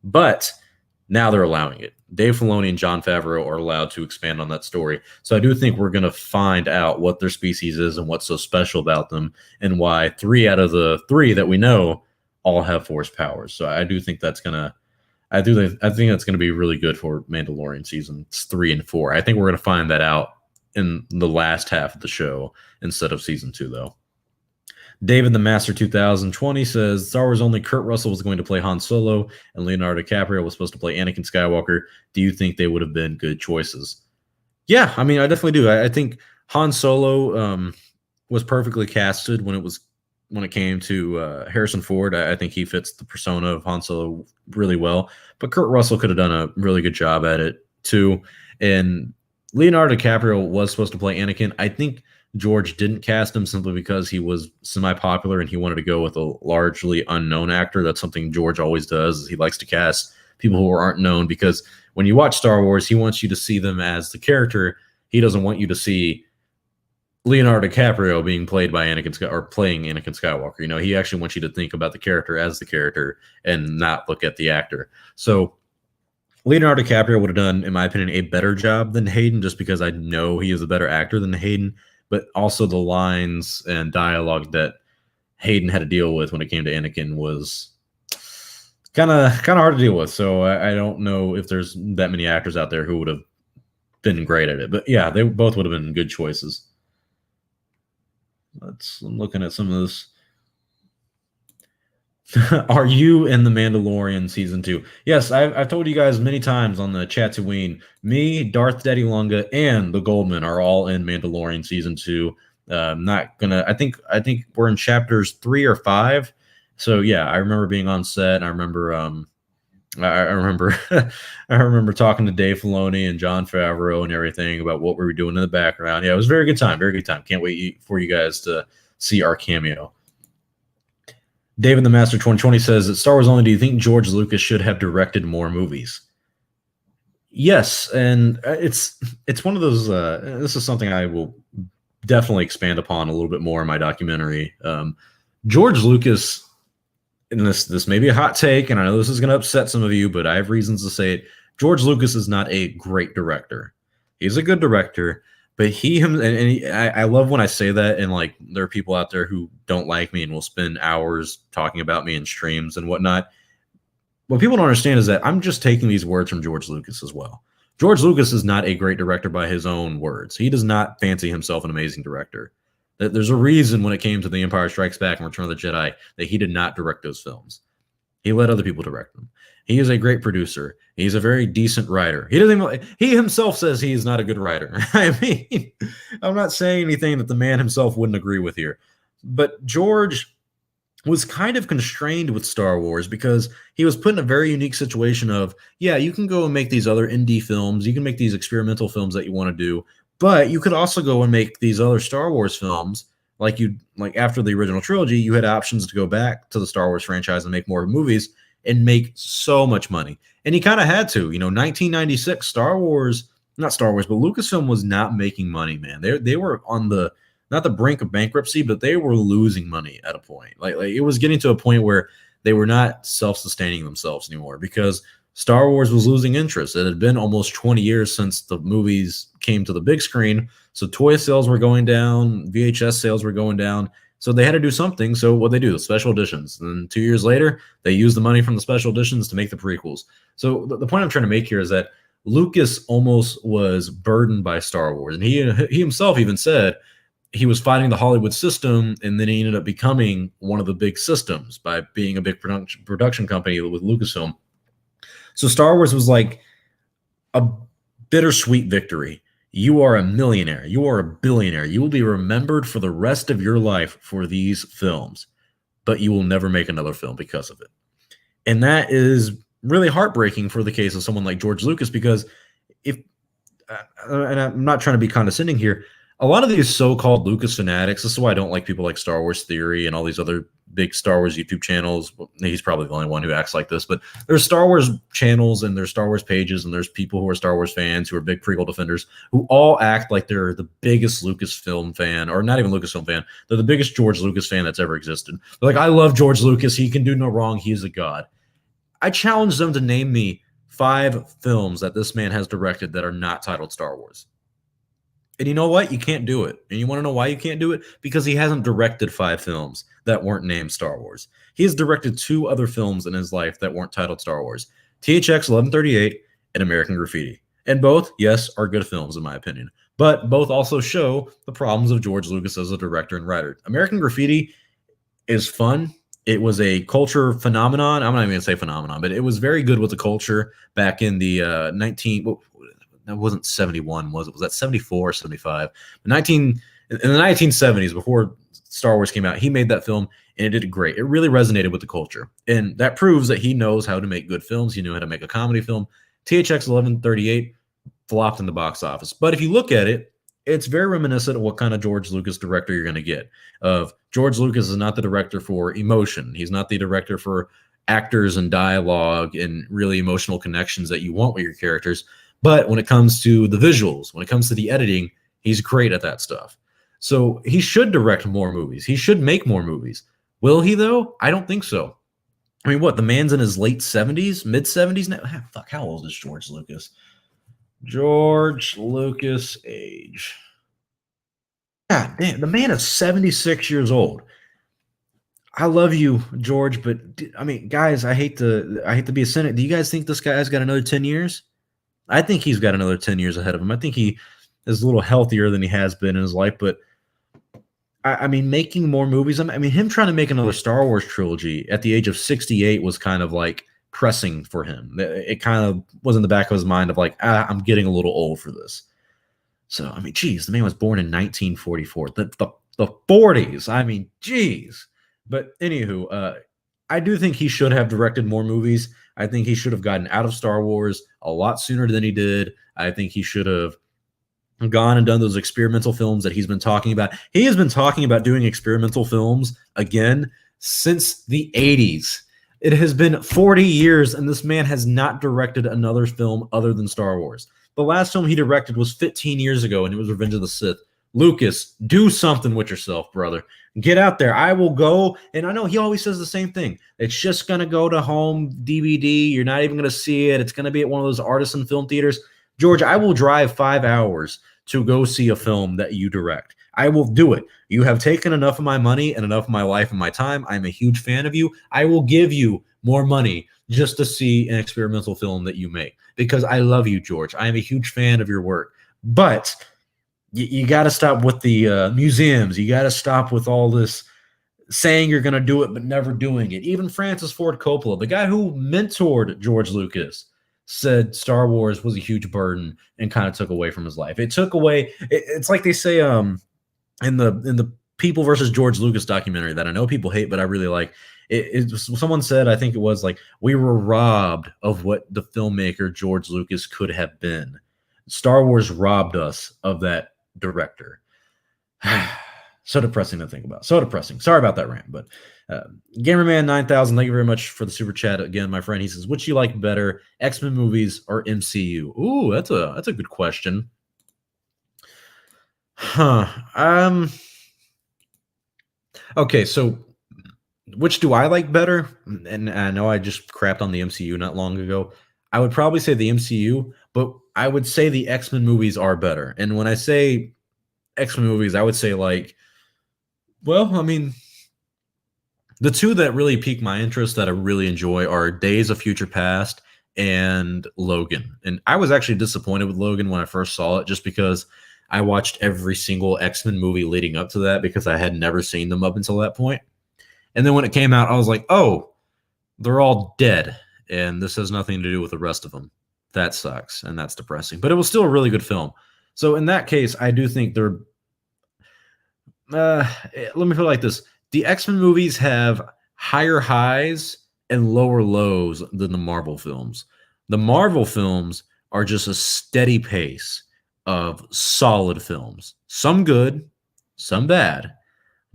But now they're allowing it. Dave Filoni and Jon Favreau are allowed to expand on that story. So I do think we're going to find out what their species is and what's so special about them and why 3 out of the 3 that we know all have Force powers. So I do think that's going to I think that's going to be really good for Mandalorian seasons 3 and 4. I think we're going to find that out in the last half of the show instead of season 2, though. David the Master 2020 says Star Wars only Kurt Russell was going to play Han Solo and Leonardo DiCaprio was supposed to play Anakin Skywalker. Do you think they would have been good choices? Yeah, I mean, I definitely do. I think Han Solo was perfectly casted when it came to Harrison Ford. I think he fits the persona of Han Solo really well. But Kurt Russell could have done a really good job at it too. And Leonardo DiCaprio was supposed to play Anakin. I think George didn't cast him simply because he was semi-popular and he wanted to go with a largely unknown actor. That's something George always does. He likes to cast people who aren't known because when you watch Star Wars, he wants you to see them as the character. He doesn't want you to see Leonardo DiCaprio being played by playing Anakin Skywalker. You know, he actually wants you to think about the character as the character and not look at the actor. So Leonardo DiCaprio would have done, in my opinion, a better job than Hayden just because I know he is a better actor than Hayden, but also the lines and dialogue that Hayden had to deal with when it came to Anakin was kind of hard to deal with. So I don't know if there's that many actors out there who would have been great at it. But yeah, they both would have been good choices. I'm looking at some of this. Are you in the Mandalorian season 2? Yes, I've told you guys many times on the Tatooine. Me, Darth Daddy Longa, and the Goldman are all in Mandalorian season 2. Not gonna. I think we're in chapters 3 or 5. So yeah, I remember being on set. And I remember. I remember. I remember talking to Dave Filoni and Jon Favreau and everything about what we were doing in the background. Yeah, it was a very good time. Very good time. Can't wait for you guys to see our cameo. David the Master 2020 says at Star Wars Only, do you think George Lucas should have directed more movies? Yes, and it's one of those. This is something I will definitely expand upon a little bit more in my documentary. George Lucas, and this may be a hot take, and I know this is going to upset some of you, but I have reasons to say it. George Lucas is not a great director. He's a good director. But I love when I say that, and like there are people out there who don't like me and will spend hours talking about me in streams and whatnot. What people don't understand is that I'm just taking these words from George Lucas as well. George Lucas is not a great director by his own words. He does not fancy himself an amazing director. There's a reason when it came to The Empire Strikes Back and Return of the Jedi that he did not direct those films. He let other people direct them. He is a great producer. He's a very decent writer. He himself says he is not a good writer. I mean, I'm not saying anything that the man himself wouldn't agree with here. But George was kind of constrained with Star Wars because he was put in a very unique situation of, yeah, you can go and make these other indie films. You can make these experimental films that you want to do. But you could also go and make these other Star Wars films. Like after the original trilogy, you had options to go back to the Star Wars franchise and make more movies and make so much money. And he kind of had to. 1996, not Star Wars, but Lucasfilm was not making money, man. They were on not the brink of bankruptcy, but they were losing money at a point. Like it was getting to a point where they were not self-sustaining themselves anymore because Star Wars was losing interest. It had been almost 20 years since the movies came to the big screen. So toy sales were going down, VHS sales were going down. So they had to do something. So what they do, the special editions. And 2 years later, they used the money from the special editions to make the prequels. So the point I'm trying to make here is that Lucas almost was burdened by Star Wars. And he himself even said he was fighting the Hollywood system, and then he ended up becoming one of the big systems by being a big production company with Lucasfilm. So Star Wars was like a bittersweet victory. You are a millionaire. You are a billionaire. You will be remembered for the rest of your life for these films, but you will never make another film because of it. And that is really heartbreaking for the case of someone like George Lucas, because and I'm not trying to be condescending here, a lot of these so-called Lucas fanatics, this is why I don't like people like Star Wars Theory and all these other big Star Wars YouTube channels. Well, he's probably the only one who acts like this, but there's Star Wars channels and there's Star Wars pages and there's people who are Star Wars fans who are big prequel defenders who all act like they're the biggest Lucasfilm fan, or not even Lucasfilm fan. They're the biggest George Lucas fan that's ever existed. They're like, I love George Lucas. He can do no wrong. He's a god. I challenge them to name me 5 films that this man has directed that are not titled Star Wars. And you know what? You can't do it. And you want to know why you can't do it? Because he hasn't directed 5 films that weren't named Star Wars. He has directed 2 other films in his life that weren't titled Star Wars. THX 1138 and American Graffiti. And both, yes, are good films in my opinion. But both also show the problems of George Lucas as a director and writer. American Graffiti is fun. It was a culture phenomenon. I'm not even going to say phenomenon, but it was very good with the culture back in the 19. Well, that wasn't 71, was it? Was that 74 or 75? 19 in the 1970s, before Star Wars came out, he made that film and it did great. It really resonated with the culture, and that proves that he knows how to make good films. He knew how to make a comedy film. THX 1138 flopped in the box office, but if you look at it, it's very reminiscent of what kind of George Lucas director you're going to get. Of George Lucas is not the director for emotion. He's not the director for actors and dialogue and really emotional connections that you want with your characters. But when it comes to the visuals, when it comes to the editing, he's great at that stuff. So he should direct more movies. He should make more movies. Will he, though? I don't think so. I mean, what? The man's in his late 70s, mid 70s now? Fuck, how old is George Lucas? George Lucas age. God damn, the man is 76 years old. I love you, George, but I mean, guys, I hate to be a cynic. Do you guys think this guy's got another 10 years? I think he's got another 10 years ahead of him. I think he is a little healthier than he has been in his life, but I mean, making more movies. I mean, him trying to make another Star Wars trilogy at the age of 68 was kind of like pressing for him. It kind of was in the back of his mind of like, I'm getting a little old for this. So, I mean, geez, the man was born in 1944, the 40s. I mean, geez. But anywho, I do think he should have directed more movies. I think he should have gotten out of Star Wars a lot sooner than he did. I think he should have gone and done those experimental films that he's been talking about. He has been talking about doing experimental films again since the 80s. It has been 40 years, and this man has not directed another film other than Star Wars. The last film he directed was 15 years ago, and it was Revenge of the Sith. Lucas, do something with yourself, brother. Get out there. I will go, and I know he always says the same thing. It's just going to go to home DVD. You're not even going to see it. It's going to be at one of those artisan film theaters. George, I will drive 5 hours to go see a film that you direct. I will do it. You have taken enough of my money and enough of my life and my time. I'm a huge fan of you. I will give you more money just to see an experimental film that you make because I love you, George. I am a huge fan of your work. But you got to stop with the museums. You got to stop with all this saying you're going to do it but never doing it. Even Francis Ford Coppola, the guy who mentored George Lucas, said Star Wars was a huge burden and kind of took away from his life. It took away. It's like they say in the People versus George Lucas documentary that I know people hate, but I really like. Someone said, I think it was like, we were robbed of what the filmmaker George Lucas could have been. Star Wars robbed us of that director. So depressing to think about. So depressing. Sorry about that rant, but Gamerman 9000, thank you very much for the super chat again, my friend. He says, "Which you like better, X-Men movies or MCU?" Ooh, that's a good question. Okay, so which do I like better? And I know I just crapped on the MCU not long ago. I would probably say the MCU, but I would say the X-Men movies are better. And when I say X-Men movies, I would say like, well, I mean, the two that really pique my interest that I really enjoy are Days of Future Past and Logan. And I was actually disappointed with Logan when I first saw it just because I watched every single X-Men movie leading up to that because I had never seen them up until that point. And then when it came out, I was like, oh, they're all dead. And this has nothing to do with the rest of them. That sucks. And that's depressing. But it was still a really good film. So in that case, I do think they're... let me put it like this. The X-Men movies have higher highs and lower lows than the Marvel films. The Marvel films are just a steady pace of solid films. Some good, some bad.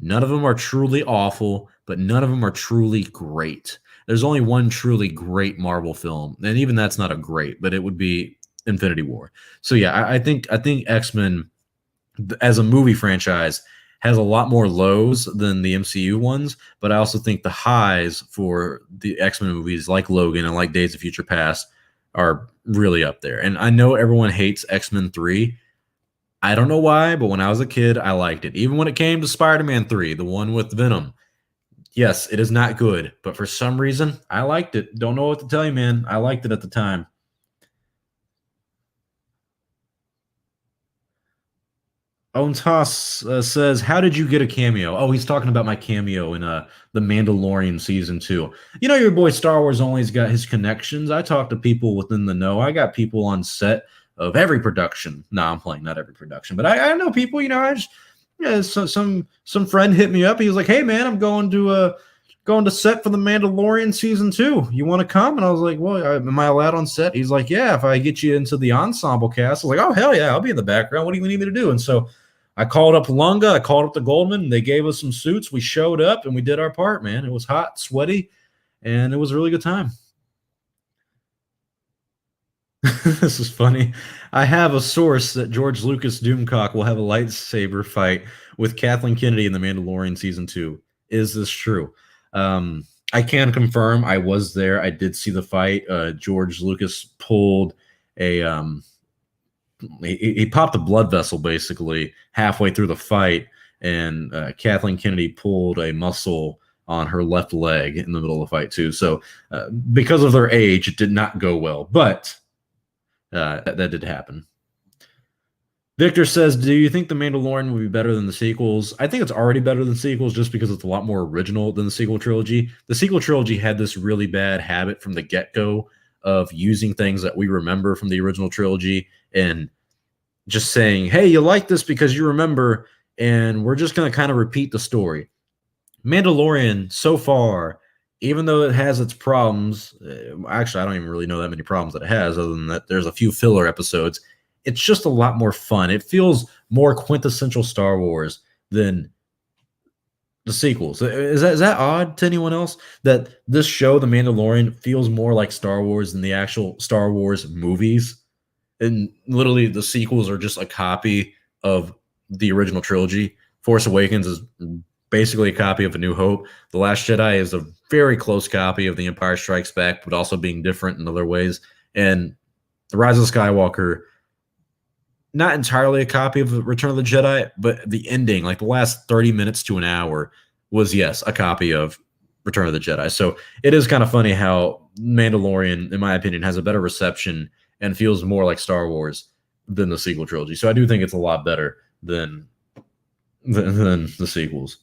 None of them are truly awful, but none of them are truly great. There's only one truly great Marvel film, and even that's not a great, but it would be Infinity War. So yeah, I think X-Men as a movie franchise has a lot more lows than the MCU ones, but I also think the highs for the X-Men movies like Logan and like Days of Future Past are really up there. And I know everyone hates X-Men 3. I don't know why, but when I was a kid, I liked it. Even when it came to Spider-Man 3, the one with Venom. Yes, it is not good, but for some reason, I liked it. Don't know what to tell you, man. I liked it at the time. Ontas says, "How did you get a cameo?" Oh, he's talking about my cameo in the Mandalorian season 2. You know, your boy Star Wars Only's got his connections. I talk to people within the know. I got people on set of every production. No, I'm playing not every production, but I know people. You know, I just yeah, so, some friend hit me up. He was like, "Hey man, I'm going to set for the Mandalorian season 2. You want to come?" And I was like, "Well, am I allowed on set?" He's like, "Yeah, if I get you into the ensemble cast." I was like, "Oh hell yeah, I'll be in the background. What do you need me to do?" And so I called up Lunga, I called up the Goldman, and they gave us some suits. We showed up and we did our part, man. It was hot, sweaty, and it was a really good time. This is funny. I have a source that George Lucas Doomcock will have a lightsaber fight with Kathleen Kennedy in The Mandalorian season 2. Is this true? I can confirm I was there. I did see the fight. George Lucas pulled a he popped a blood vessel basically halfway through the fight, and Kathleen Kennedy pulled a muscle on her left leg in the middle of the fight too. So because of their age, it did not go well, but that did happen. Victor says, "Do you think The Mandalorian will be better than the sequels?" I think it's already better than sequels just because it's a lot more original than the sequel trilogy. The sequel trilogy had this really bad habit from the get-go of using things that we remember from the original trilogy and just saying, "Hey, you like this because you remember, and we're just going to kind of repeat the story." Mandalorian, so far, even though it has its problems, actually, I don't even really know that many problems that it has, other than that there's a few filler episodes. It's just a lot more fun. It feels more quintessential Star Wars than the sequels. Is that odd to anyone else that this show, The Mandalorian, feels more like Star Wars than the actual Star Wars movies? And literally, the sequels are just a copy of the original trilogy. Force Awakens is basically a copy of A New Hope. The Last Jedi is a very close copy of The Empire Strikes Back, but also being different in other ways. And The Rise of Skywalker, not entirely a copy of Return of the Jedi, but the ending, like the last 30 minutes to an hour, was, yes, a copy of Return of the Jedi. So it is kind of funny how Mandalorian, in my opinion, has a better reception and feels more like Star Wars than the sequel trilogy. So I do think it's a lot better than the sequels.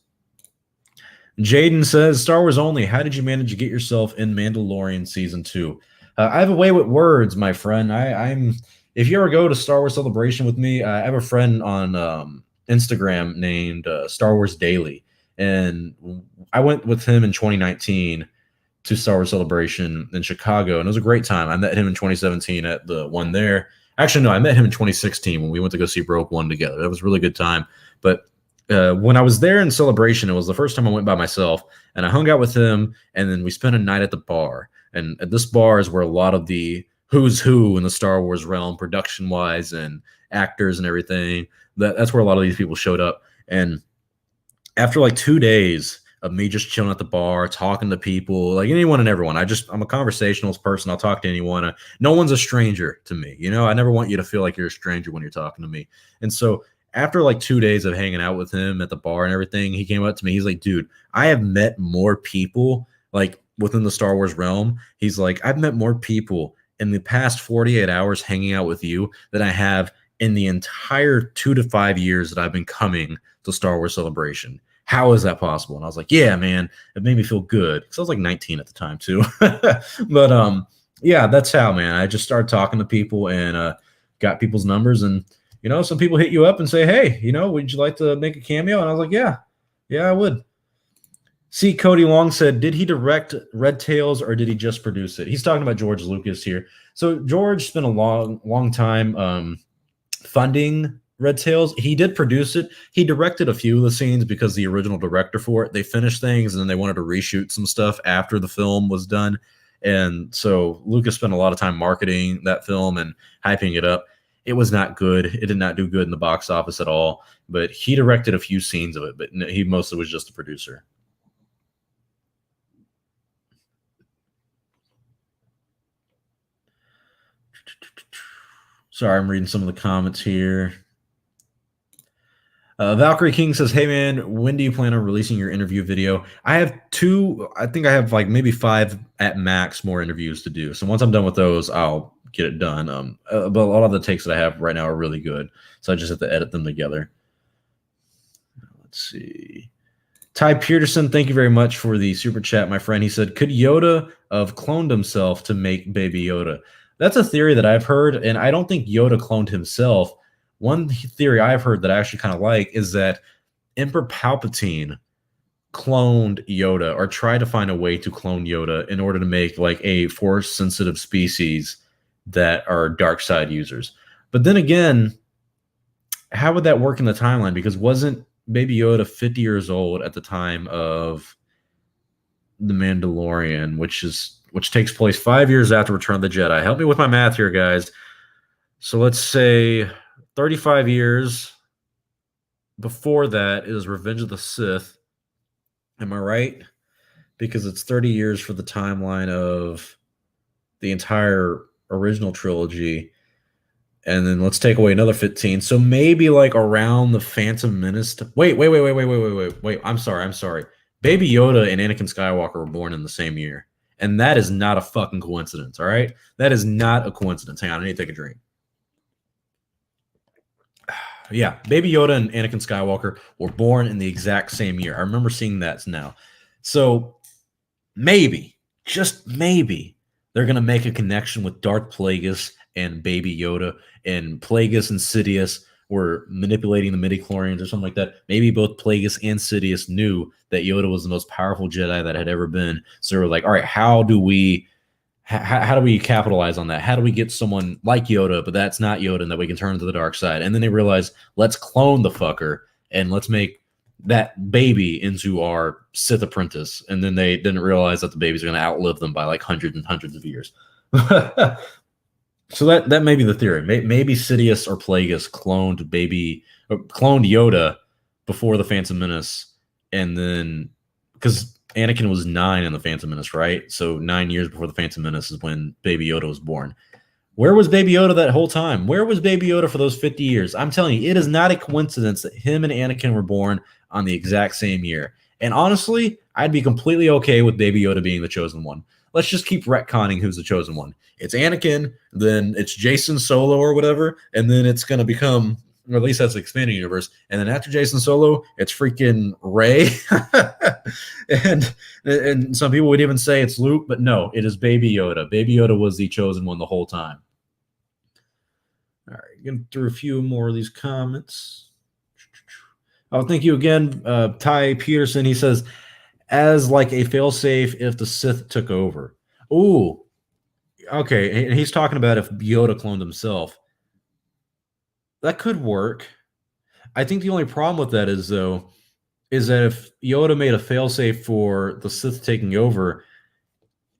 Jaden says, "Star Wars Only, how did you manage to get yourself in Mandalorian Season 2? I have a way with words, my friend. I'm if you ever go to Star Wars Celebration with me, I have a friend on Instagram named Star Wars Daily, and I went with him in 2019 to Star Wars Celebration in Chicago, and it was a great time. I met him in 2017 at the one there. Actually, no, I met him in 2016 when we went to go see Rogue One together. That was a really good time. But when I was there in Celebration, it was the first time I went by myself, and I hung out with him, and then we spent a night at the bar. And at this bar is where a lot of the who's who in the Star Wars realm, production-wise and actors and everything, that's where a lot of these people showed up. And after like 2 days of me just chilling at the bar, talking to people, like anyone and everyone, I'm a conversationalist person. I'll talk to anyone. No one's a stranger to me. You know, I never want you to feel like you're a stranger when you're talking to me. And so after like 2 days of hanging out with him at the bar and everything, he came up to me. He's like, "Dude, I have met more people like within the Star Wars realm." He's like, "I've met more people in the past 48 hours hanging out with you than I have in the entire 2 to 5 years that I've been coming to Star Wars Celebration. How is that possible?" And I was like, "Yeah, man, it made me feel good." Because I was like 19 at the time too. But yeah, that's how, man. I just started talking to people and got people's numbers, and you know, some people hit you up and say, "Hey, you know, would you like to make a cameo?" And I was like, yeah, I would. See, Cody Long said, "Did he direct Red Tails or did he just produce it?" He's talking about George Lucas here. So George spent a long time funding Red Tails. He did produce it. He directed a few of the scenes because the original director for it, they finished things and then they wanted to reshoot some stuff after the film was done. And so Lucas spent a lot of time marketing that film and hyping it up. It was not good. It did not do good in the box office at all. But he directed a few scenes of it, but he mostly was just a producer. Sorry, I'm reading some of the comments here. Valkyrie King says, "Hey man, when do you plan on releasing your interview video?" I have two. I think I have like maybe 5 at max more interviews to do. So once I'm done with those, I'll get it done. But a lot of the takes that I have right now are really good, so I just have to edit them together. Let's see. Ty Peterson, thank you very much for the super chat, my friend. He said, could Yoda have cloned himself to make Baby Yoda? That's a theory that I've heard, and I don't think Yoda cloned himself. One theory I've heard that I actually kind of like is that Emperor Palpatine cloned Yoda or tried to find a way to clone Yoda in order to make like a force-sensitive species that are dark side users. But then again, how would that work in the timeline? Because wasn't Baby Yoda 50 years old at the time of The Mandalorian, which takes place 5 years after Return of the Jedi? Help me with my math here, guys. So let's say 35 years before that is Revenge of the Sith. Am I right? Because it's 30 years for the timeline of the entire original trilogy. And then let's take away another 15. So maybe like around the Phantom Menace. Wait. I'm sorry. Baby Yoda and Anakin Skywalker were born in the same year. And that is not a fucking coincidence, all right? That is not a coincidence. Hang on, I need to take a drink. Yeah, Baby Yoda and Anakin Skywalker were born in the exact same year. I remember seeing that now. So maybe, just maybe, they're going to make a connection with Darth Plagueis and Baby Yoda, and Plagueis and Sidious were manipulating the midichlorians or something like that. Maybe both Plagueis and Sidious knew that Yoda was the most powerful Jedi that had ever been. So they were like, all right, how do we capitalize on that? How do we get someone like Yoda, but that's not Yoda, and that we can turn to the dark side? And then they realized, let's clone the fucker and let's make that baby into our Sith apprentice. And then they didn't realize that the babies are going to outlive them by like hundreds and hundreds of years. So that may be the theory. Maybe Sidious or Plagueis cloned Yoda before the Phantom Menace, and then because Anakin was 9 in the Phantom Menace, right? So 9 years before the Phantom Menace is when Baby Yoda was born. Where was Baby Yoda that whole time? Where was Baby Yoda for those 50 years? I'm telling you, it is not a coincidence that him and Anakin were born on the exact same year. And honestly, I'd be completely okay with Baby Yoda being the chosen one. Let's just keep retconning who's the chosen one. It's Anakin, then it's Jason Solo or whatever, and then it's going to become, or at least that's the expanded universe, and then after Jason Solo, it's freaking Rey. and some people would even say it's Luke, but no, it is Baby Yoda. Baby Yoda was the chosen one the whole time. All right, getting through a few more of these comments. Oh, thank you again, Ty Peterson. He says, as like a failsafe if the Sith took over. Ooh, okay. And he's talking about if Yoda cloned himself. That could work. I think the only problem with that is that if Yoda made a failsafe for the Sith taking over,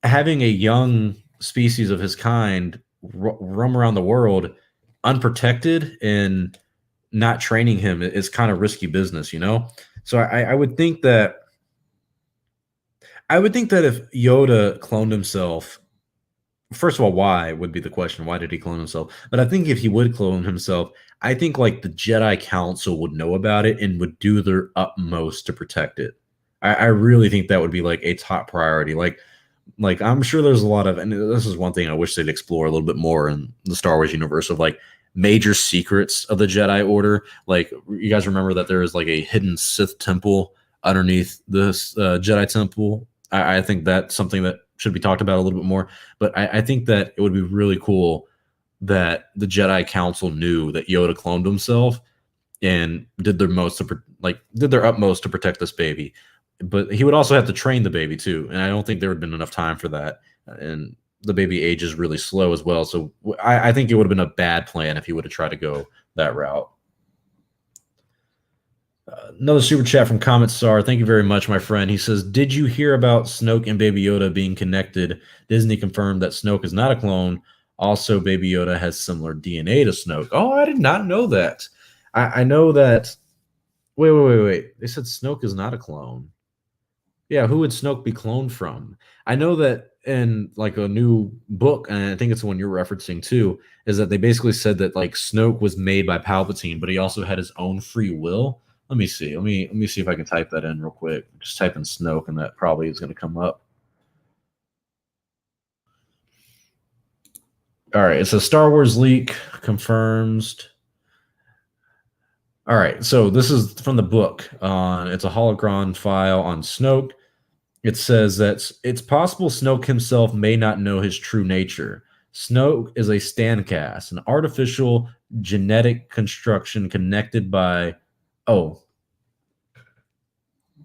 having a young species of his kind roam around the world unprotected and not training him is kind of risky business, you know? So I would think that if Yoda cloned himself, first of all, why would be the question. Why did he clone himself? But I think if he would clone himself, I think like the Jedi Council would know about it and would do their utmost to protect it. I really think that would be like a top priority. Like I'm sure there's a lot of, and this is one thing I wish they'd explore a little bit more in the Star Wars universe of like major secrets of the Jedi Order. Like you guys remember that there is like a hidden Sith temple underneath this Jedi temple. I think that's something that should be talked about a little bit more. But I think that it would be really cool that the Jedi Council knew that Yoda cloned himself and did their utmost to protect this baby. But he would also have to train the baby too, and I don't think there would have been enough time for that. And the baby ages really slow as well, so I think it would have been a bad plan if he would have tried to go that route. Another super chat from Comet Star. Thank you very much, my friend. He says, did you hear about Snoke and Baby Yoda being connected? Disney confirmed that Snoke is not a clone. Also, Baby Yoda has similar DNA to Snoke. Oh, I did not know that. I know that. Wait. They said Snoke is not a clone. Yeah, who would Snoke be cloned from? I know that in like a new book, and I think it's the one you're referencing too, is that they basically said that like Snoke was made by Palpatine, but he also had his own free will. Let me see. Let me see if I can type that in real quick. Just type in Snoke, and that probably is going to come up. All right, it's a Star Wars leak confirms All right, so this is from the book. It's a holocron file on Snoke. It says that it's possible Snoke himself may not know his true nature. Snoke is a standcast, an artificial genetic construction connected by, oh,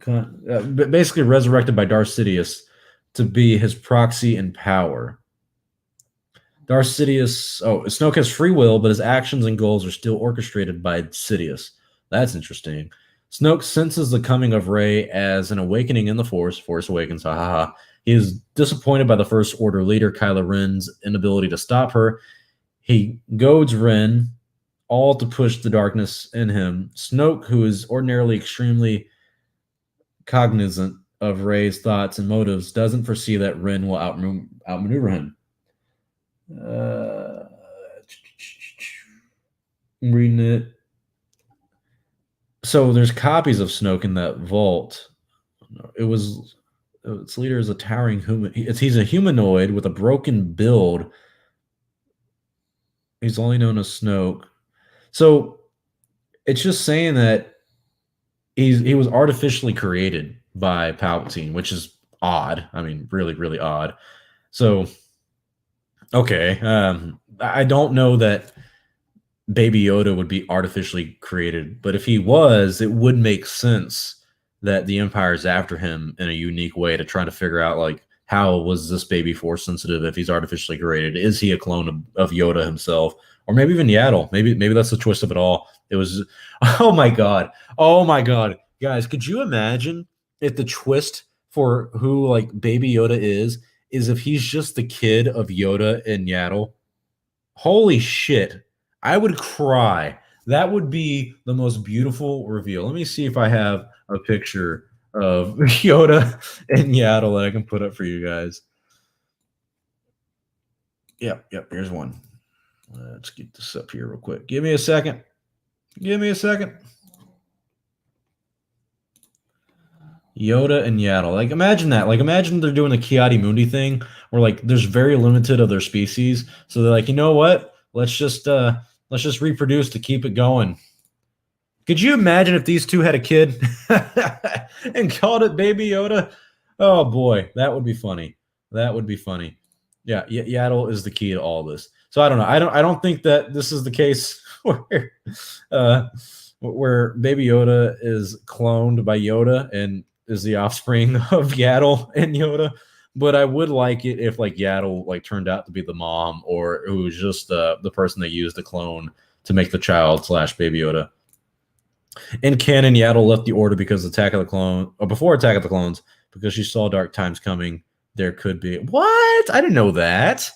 basically resurrected by Darth Sidious to be his proxy in power. Darth Sidious, Snoke has free will, but his actions and goals are still orchestrated by Sidious. That's interesting. Snoke senses the coming of Rey as an awakening in the Force. Force Awakens, ha ha ha. He is disappointed by the First Order leader Kylo Ren's inability to stop her. He goads Ren all to push the darkness in him. Snoke, who is ordinarily extremely cognizant of Rey's thoughts and motives, doesn't foresee that Ren will outmaneuver him. I'm reading it. So there's copies of Snoke in that vault. Its leader is a towering human. He's a humanoid with a broken build. He's only known as Snoke. So it's just saying that he was artificially created by Palpatine, which is odd. I mean, really, really odd. So, okay. I don't know that Baby Yoda would be artificially created, but if he was, it would make sense that the Empire's after him in a unique way to try to figure out, like, how was this baby Force sensitive if he's artificially created? Is he a clone of Yoda himself? Or maybe even Yaddle. Maybe that's the twist of it all. It was, oh my God. Guys, could you imagine if the twist for who, like, Baby Yoda is if he's just the kid of Yoda and Yaddle? Holy shit. I would cry. That would be the most beautiful reveal. Let me see if I have a picture of Yoda and Yaddle that I can put up for you guys. Yep. Here's one. Let's get this up here real quick. Give me a second. Yoda and Yaddle. Like, imagine that. Like, imagine they're doing the Kiadi Mundi thing where, like, there's very limited of their species. So they're like, you know what? Let's just reproduce to keep it going. Could you imagine if these two had a kid and called it Baby Yoda? Oh boy, that would be funny. Yeah, Yaddle is the key to all this. So I don't know. I don't think that this is the case where Baby Yoda is cloned by Yoda and is the offspring of Yaddle and Yoda. But I would like it if, like, Yaddle, like, turned out to be the mom, or who was just the person they used to clone to make the child / Baby Yoda. In canon, Yaddle left the Order before Attack of the Clones, because she saw dark times coming. There could be what? I didn't know that.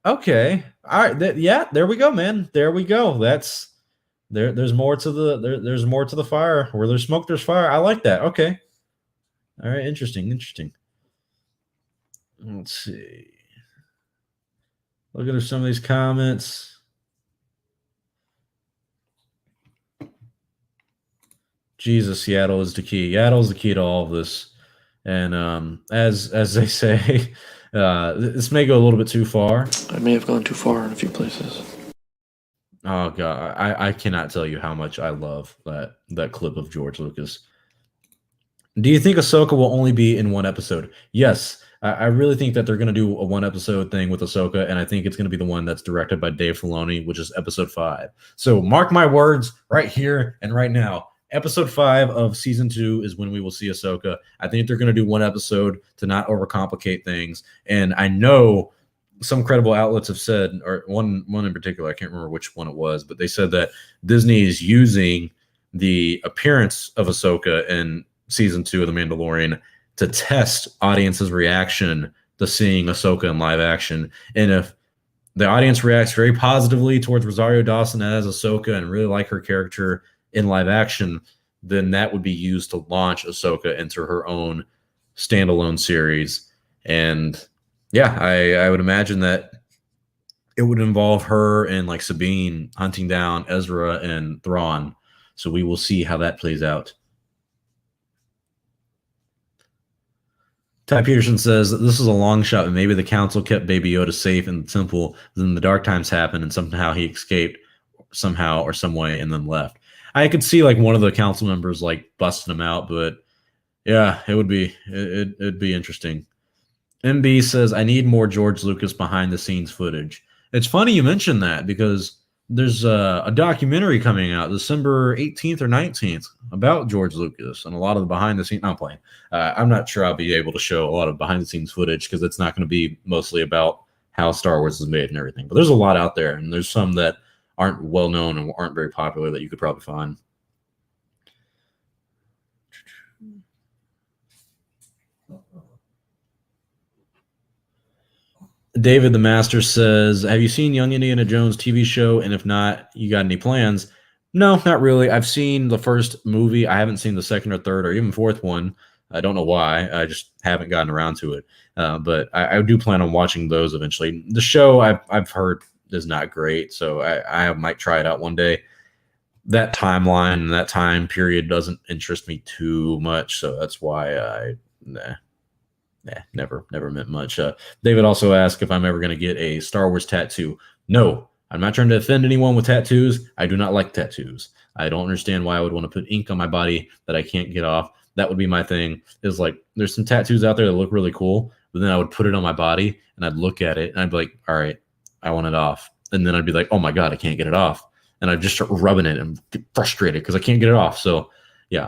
Okay, all right. There we go, man. There we go. That's there. There's more to there's more to the fire. Where there's smoke, there's fire. I like that. Okay. All right. Interesting. Let's see. Look at some of these comments. Jesus, Yaddle is the key. Yaddle is the key to all of this. And as they say, this may go a little bit too far. I may have gone too far in a few places. Oh God, I cannot tell you how much I love that clip of George Lucas. Do you think Ahsoka will only be in one episode? Yes. I really think that they're going to do a one episode thing with Ahsoka, and I think it's going to be the one that's directed by Dave Filoni, which is episode 5. So mark my words right here and right now. Episode 5 of season 2 is when we will see Ahsoka. I think they're going to do one episode to not overcomplicate things. And I know some credible outlets have said, or one in particular, I can't remember which one it was, but they said that Disney is using the appearance of Ahsoka in season 2 of The Mandalorian to test audience's reaction to seeing Ahsoka in live action. And if the audience reacts very positively towards Rosario Dawson as Ahsoka and really like her character in live action, then that would be used to launch Ahsoka into her own standalone series. And yeah, I would imagine that it would involve her and, like, Sabine hunting down Ezra and Thrawn. So we will see how that plays out. Ty Peterson says that this is a long shot, and maybe the council kept Baby Yoda safe in the temple. Then the dark times happened, and somehow he escaped. somehow or some way and then left. I could see like one of the council members like busting him out, but yeah, it'd be interesting. MB says, I need more George Lucas behind the scenes footage. It's funny you mentioned that because there's a documentary coming out December 18th or 19th about George Lucas and a lot of the behind the scenes. I'm playing. I'm not sure I'll be able to show a lot of behind the scenes footage because it's not going to be mostly about how Star Wars is made and everything. But there's a lot out there, and there's some that aren't well known and aren't very popular that you could probably find. David the Master says, have you seen Young Indiana Jones TV show? And if not, you got any plans? No, not really. I've seen the first movie. I haven't seen the second or third or even fourth one. I don't know why. I just haven't gotten around to it. But I do plan on watching those eventually. The show I've heard is not great, so I might try it out one day. That timeline and that time period doesn't interest me too much, so that's why never meant much. David also asked if I'm ever going to get a Star Wars tattoo. No, I'm not trying to offend anyone with tattoos. I do not like tattoos. I don't understand why I would want to put ink on my body that I can't get off. That would be my thing. Is like there's some tattoos out there that look really cool, but then I would put it on my body and I'd look at it and I'd be like, all right, I want it off. And then I'd be like, oh my God, I can't get it off. And I'd just start rubbing it and get frustrated because I can't get it off. So yeah,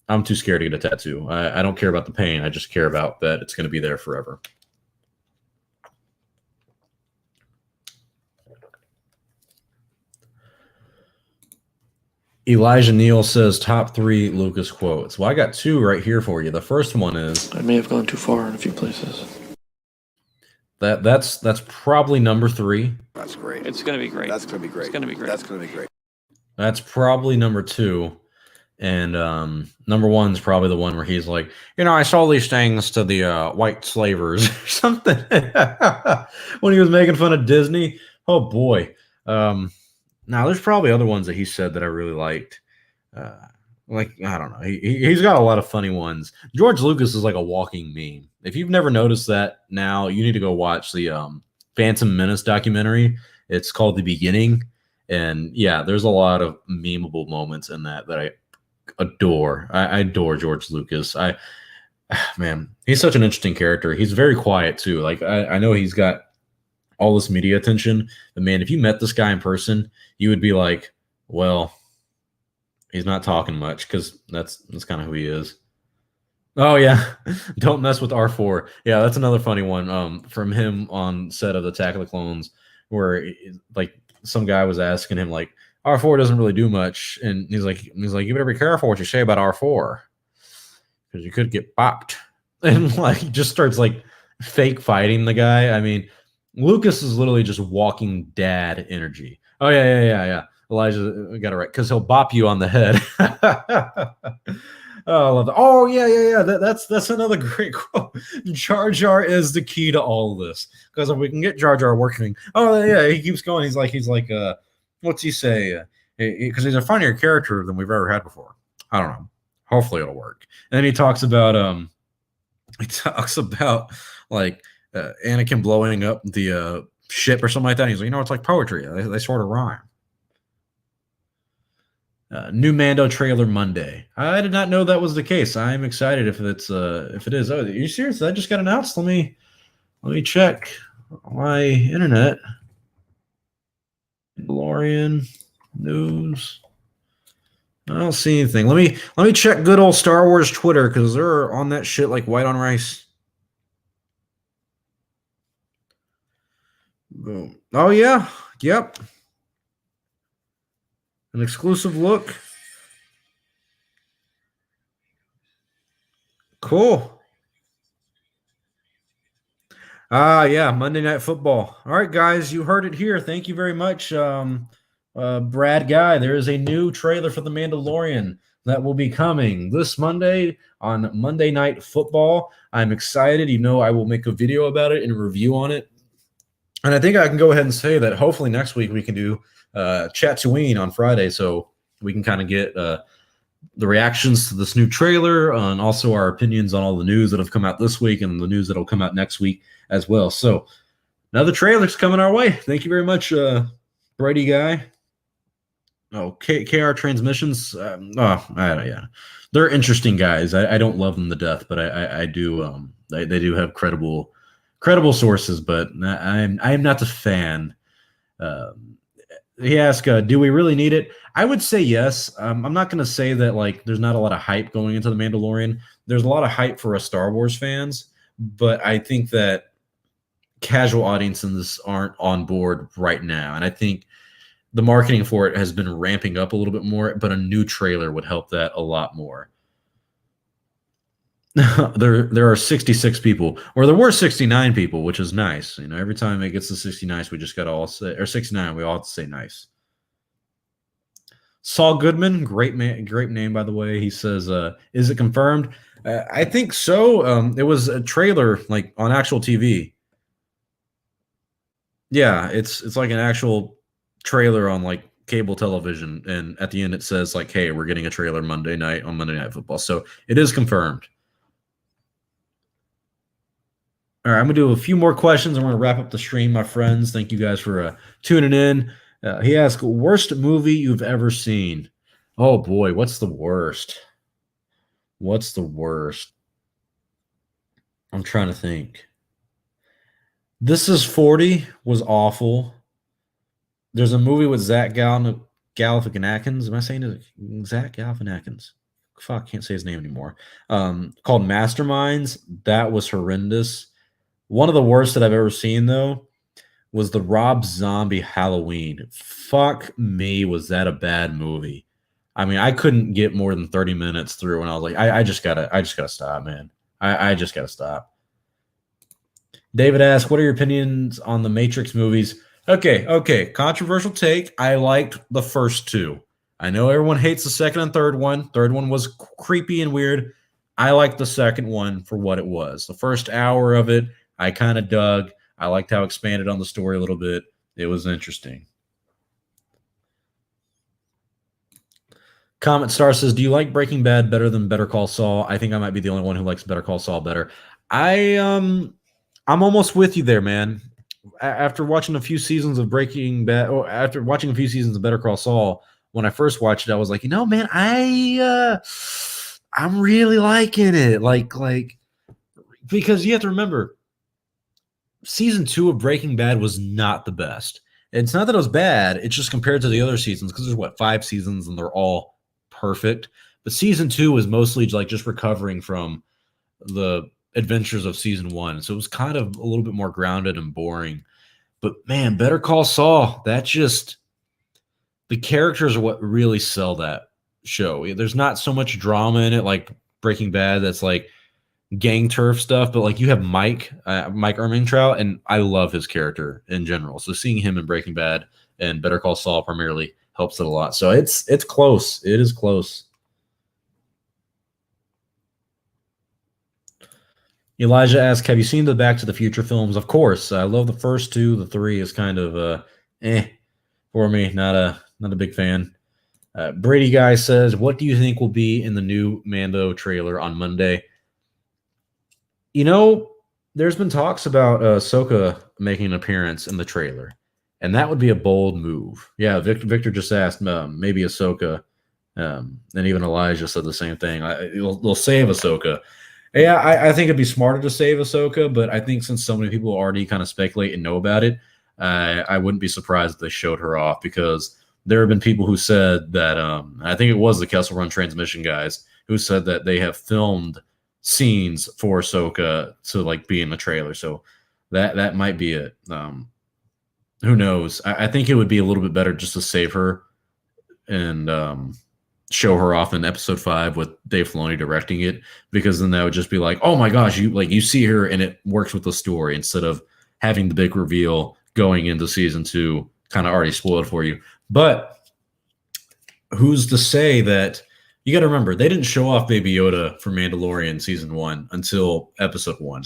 I'm too scared to get a tattoo. I don't care about the pain. I just care about that it's going to be there forever. Elijah Neal says top 3 Lucas quotes. Well, I got 2 right here for you. The first one is, I may have gone too far in a few places. That's probably number 3. That's great. It's going to be great. That's going to be great. It's going to be great. That's going to be great. That's probably number 2. And number 1 is probably the one where he's like, I sold these things to the white slavers or something. When he was making fun of Disney. Oh, boy. Now, there's probably other ones that he said that I really liked. Like, I don't know. He's got a lot of funny ones. George Lucas is like a walking meme. If you've never noticed that now, you need to go watch the Phantom Menace documentary. It's called The Beginning. And, yeah, there's a lot of memeable moments in that I adore. I adore George Lucas. Man, he's such an interesting character. He's very quiet, too. Like, I know he's got all this media attention. But, man, if you met this guy in person, you would be like, well, he's not talking much because that's kind of who he is. Oh, yeah. Don't mess with R4. Yeah, that's another funny one from him on set of Attack of the Clones where, like, some guy was asking him, like, R4 doesn't really do much. And he's like, you better be careful what you say about R4 because you could get bopped. And, like, he just starts, like, fake fighting the guy. I mean, Lucas is literally just walking dad energy. Oh, yeah. Elijah got it right because he'll bop you on the head. Oh, I love that. Oh, yeah. That's another great quote. Jar Jar is the key to all of this because if we can get Jar Jar working. Oh, yeah, he keeps going. He's like, what's he say? Because he's a funnier character than we've ever had before. I don't know. Hopefully it'll work. And then he talks about like Anakin blowing up the ship or something like that. He's like, it's like poetry. They sort of rhyme. New Mando trailer Monday. I did not know that was the case. I'm excited if it is. Oh, are you serious? That just got announced. Let me check my internet. Mandalorian news. I don't see anything. Let me check good old Star Wars Twitter because they're on that shit like white on rice. Boom. Oh yeah. Yep. An exclusive look. Cool. Yeah, Monday Night Football. All right, guys, you heard it here. Thank you very much, Brad Guy. There is a new trailer for The Mandalorian that will be coming this Monday on Monday Night Football. I'm excited. I will make a video about it and a review on it. And I think I can go ahead and say that hopefully next week we can do Chatooine on Friday so we can kind of get the reactions to this new trailer and also our opinions on all the news that have come out this week and the news that will come out next week as well. So another trailer's coming our way. Thank you very much, Brady Guy. Oh, KR Transmissions. Yeah, they're interesting guys. I don't love them to death, but I do. They do have credible sources, but I'm not a fan. Um, he asked, "Do we really need it?" I would say yes. I'm not going to say that like there's not a lot of hype going into the Mandalorian. There's a lot of hype for us Star Wars fans, but I think that casual audiences aren't on board right now, and I think the marketing for it has been ramping up a little bit more, but a new trailer would help that a lot more. There are 66 people, or there were 69 people, which is nice. You know, every time it gets to 69, we just got to all say, or 69, we all have to say nice. Saul Goodman, great man, great name by the way. He says, "Is it confirmed?" I think so. It was a trailer like on actual TV. Yeah, it's like an actual trailer on like cable television, and at the end it says like, "Hey, we're getting a trailer Monday night on Monday Night Football." So it is confirmed. All right, I'm gonna do a few more questions. I'm gonna wrap up the stream, my friends. Thank you guys for tuning in. He asked, "Worst movie you've ever seen?" Oh boy, what's the worst? What's the worst? I'm trying to think. This is 40 was awful. There's a movie with Zach Galifianakis. Am I saying it? Zach Galifianakis? Fuck, can't say his name anymore. Called Masterminds. That was horrendous. One of the worst that I've ever seen, though, was the Rob Zombie Halloween. Fuck me, was that a bad movie? I mean, I couldn't get more than 30 minutes through, and I was like, I just gotta stop, man. I just gotta stop. David asks, "What are your opinions on the Matrix movies?" Okay. Controversial take. I liked the first two. I know everyone hates the second and third one. Third one was creepy and weird. I liked the second one for what it was. The first hour of it, I kind of dug. I liked how it expanded on the story a little bit. It was interesting. Comment Star says, "Do you like Breaking Bad better than Better Call Saul?" I think I might be the only one who likes Better Call Saul better. I'm almost with you there, man. After watching a few seasons of Breaking Bad, or after watching a few seasons of Better Call Saul, when I first watched it, I was like, man, I'm really liking it. Like because you have to remember, season 2 of Breaking Bad was not the best. It's not that it was bad. It's just compared to the other seasons, because there's 5 seasons and they're all perfect. But season 2 was mostly like just recovering from the adventures of season 1. So it was kind of a little bit more grounded and boring. But man, Better Call Saul, the characters are what really sell that show. There's not so much drama in it like Breaking Bad that's like gang turf stuff, but like you have Mike Ehrmantraut, and I love his character in general. So seeing him in Breaking Bad and Better Call Saul primarily helps it a lot. So it's close. It is close. Elijah asks, "Have you seen the Back to the Future films?" Of course. I love the first 2. The 3 is kind of for me. Not a big fan. Brady Guy says, "What do you think will be in the new Mando trailer on Monday?" There's been talks about Ahsoka making an appearance in the trailer, and that would be a bold move. Yeah, Victor just asked, maybe Ahsoka, and even Elijah said the same thing. They'll save Ahsoka. Yeah, I think it'd be smarter to save Ahsoka, but I think since so many people already kind of speculate and know about it, I wouldn't be surprised if they showed her off, because there have been people who said that, I think it was the Kessel Run Transmission guys, who said that they have filmed scenes for Ahsoka to like be in the trailer. So that might be it. Who knows? I think it would be a little bit better just to save her and show her off in episode 5 with Dave Filoni directing it, because then that would just be like, oh my gosh, you see her and it works with the story, instead of having the big reveal going into season 2 kind of already spoiled for you. But who's to say that? You got to remember, they didn't show off Baby Yoda for Mandalorian season 1 until episode 1.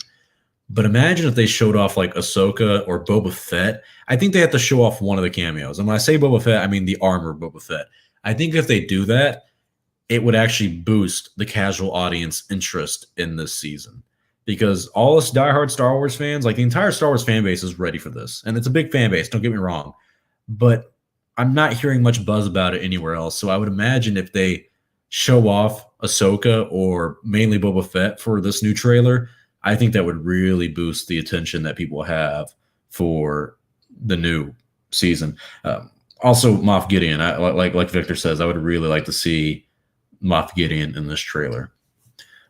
But imagine if they showed off like Ahsoka or Boba Fett. I think they have to show off one of the cameos. And when I say Boba Fett, I mean the armor Boba Fett. I think if they do that, it would actually boost the casual audience interest in this season. Because all us diehard Star Wars fans, like the entire Star Wars fan base, is ready for this. And it's a big fan base, don't get me wrong. But I'm not hearing much buzz about it anywhere else. So I would imagine if they show off Ahsoka or mainly Boba Fett for this new trailer, I think that would really boost the attention that people have for the new season. Also, Moff Gideon, like Victor says, I would really like to see Moff Gideon in this trailer.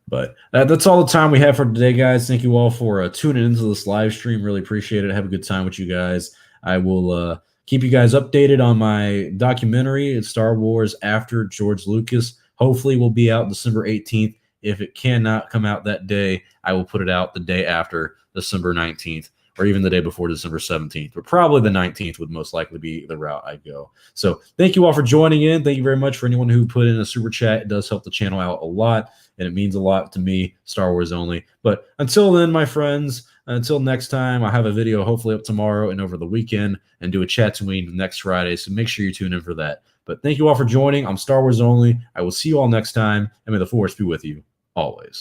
But that's all the time we have for today, guys. Thank you all for tuning into this live stream. Really appreciate it. Have a good time with you guys. I will keep you guys updated on my documentary. It's Star Wars After George Lucas. Hopefully, will be out December 18th. If it cannot come out that day, I will put it out the day after, December 19th, or even the day before, December 17th. But probably the 19th would most likely be the route I go. So thank you all for joining in. Thank you very much for anyone who put in a super chat. It does help the channel out a lot, and it means a lot to me, Star Wars Only. But until then, my friends, until next time, I have a video hopefully up tomorrow and over the weekend, and do a Tatooine next Friday. So make sure you tune in for that. But thank you all for joining. I'm Star Wars Only. I will see you all next time, and may the Force be with you always.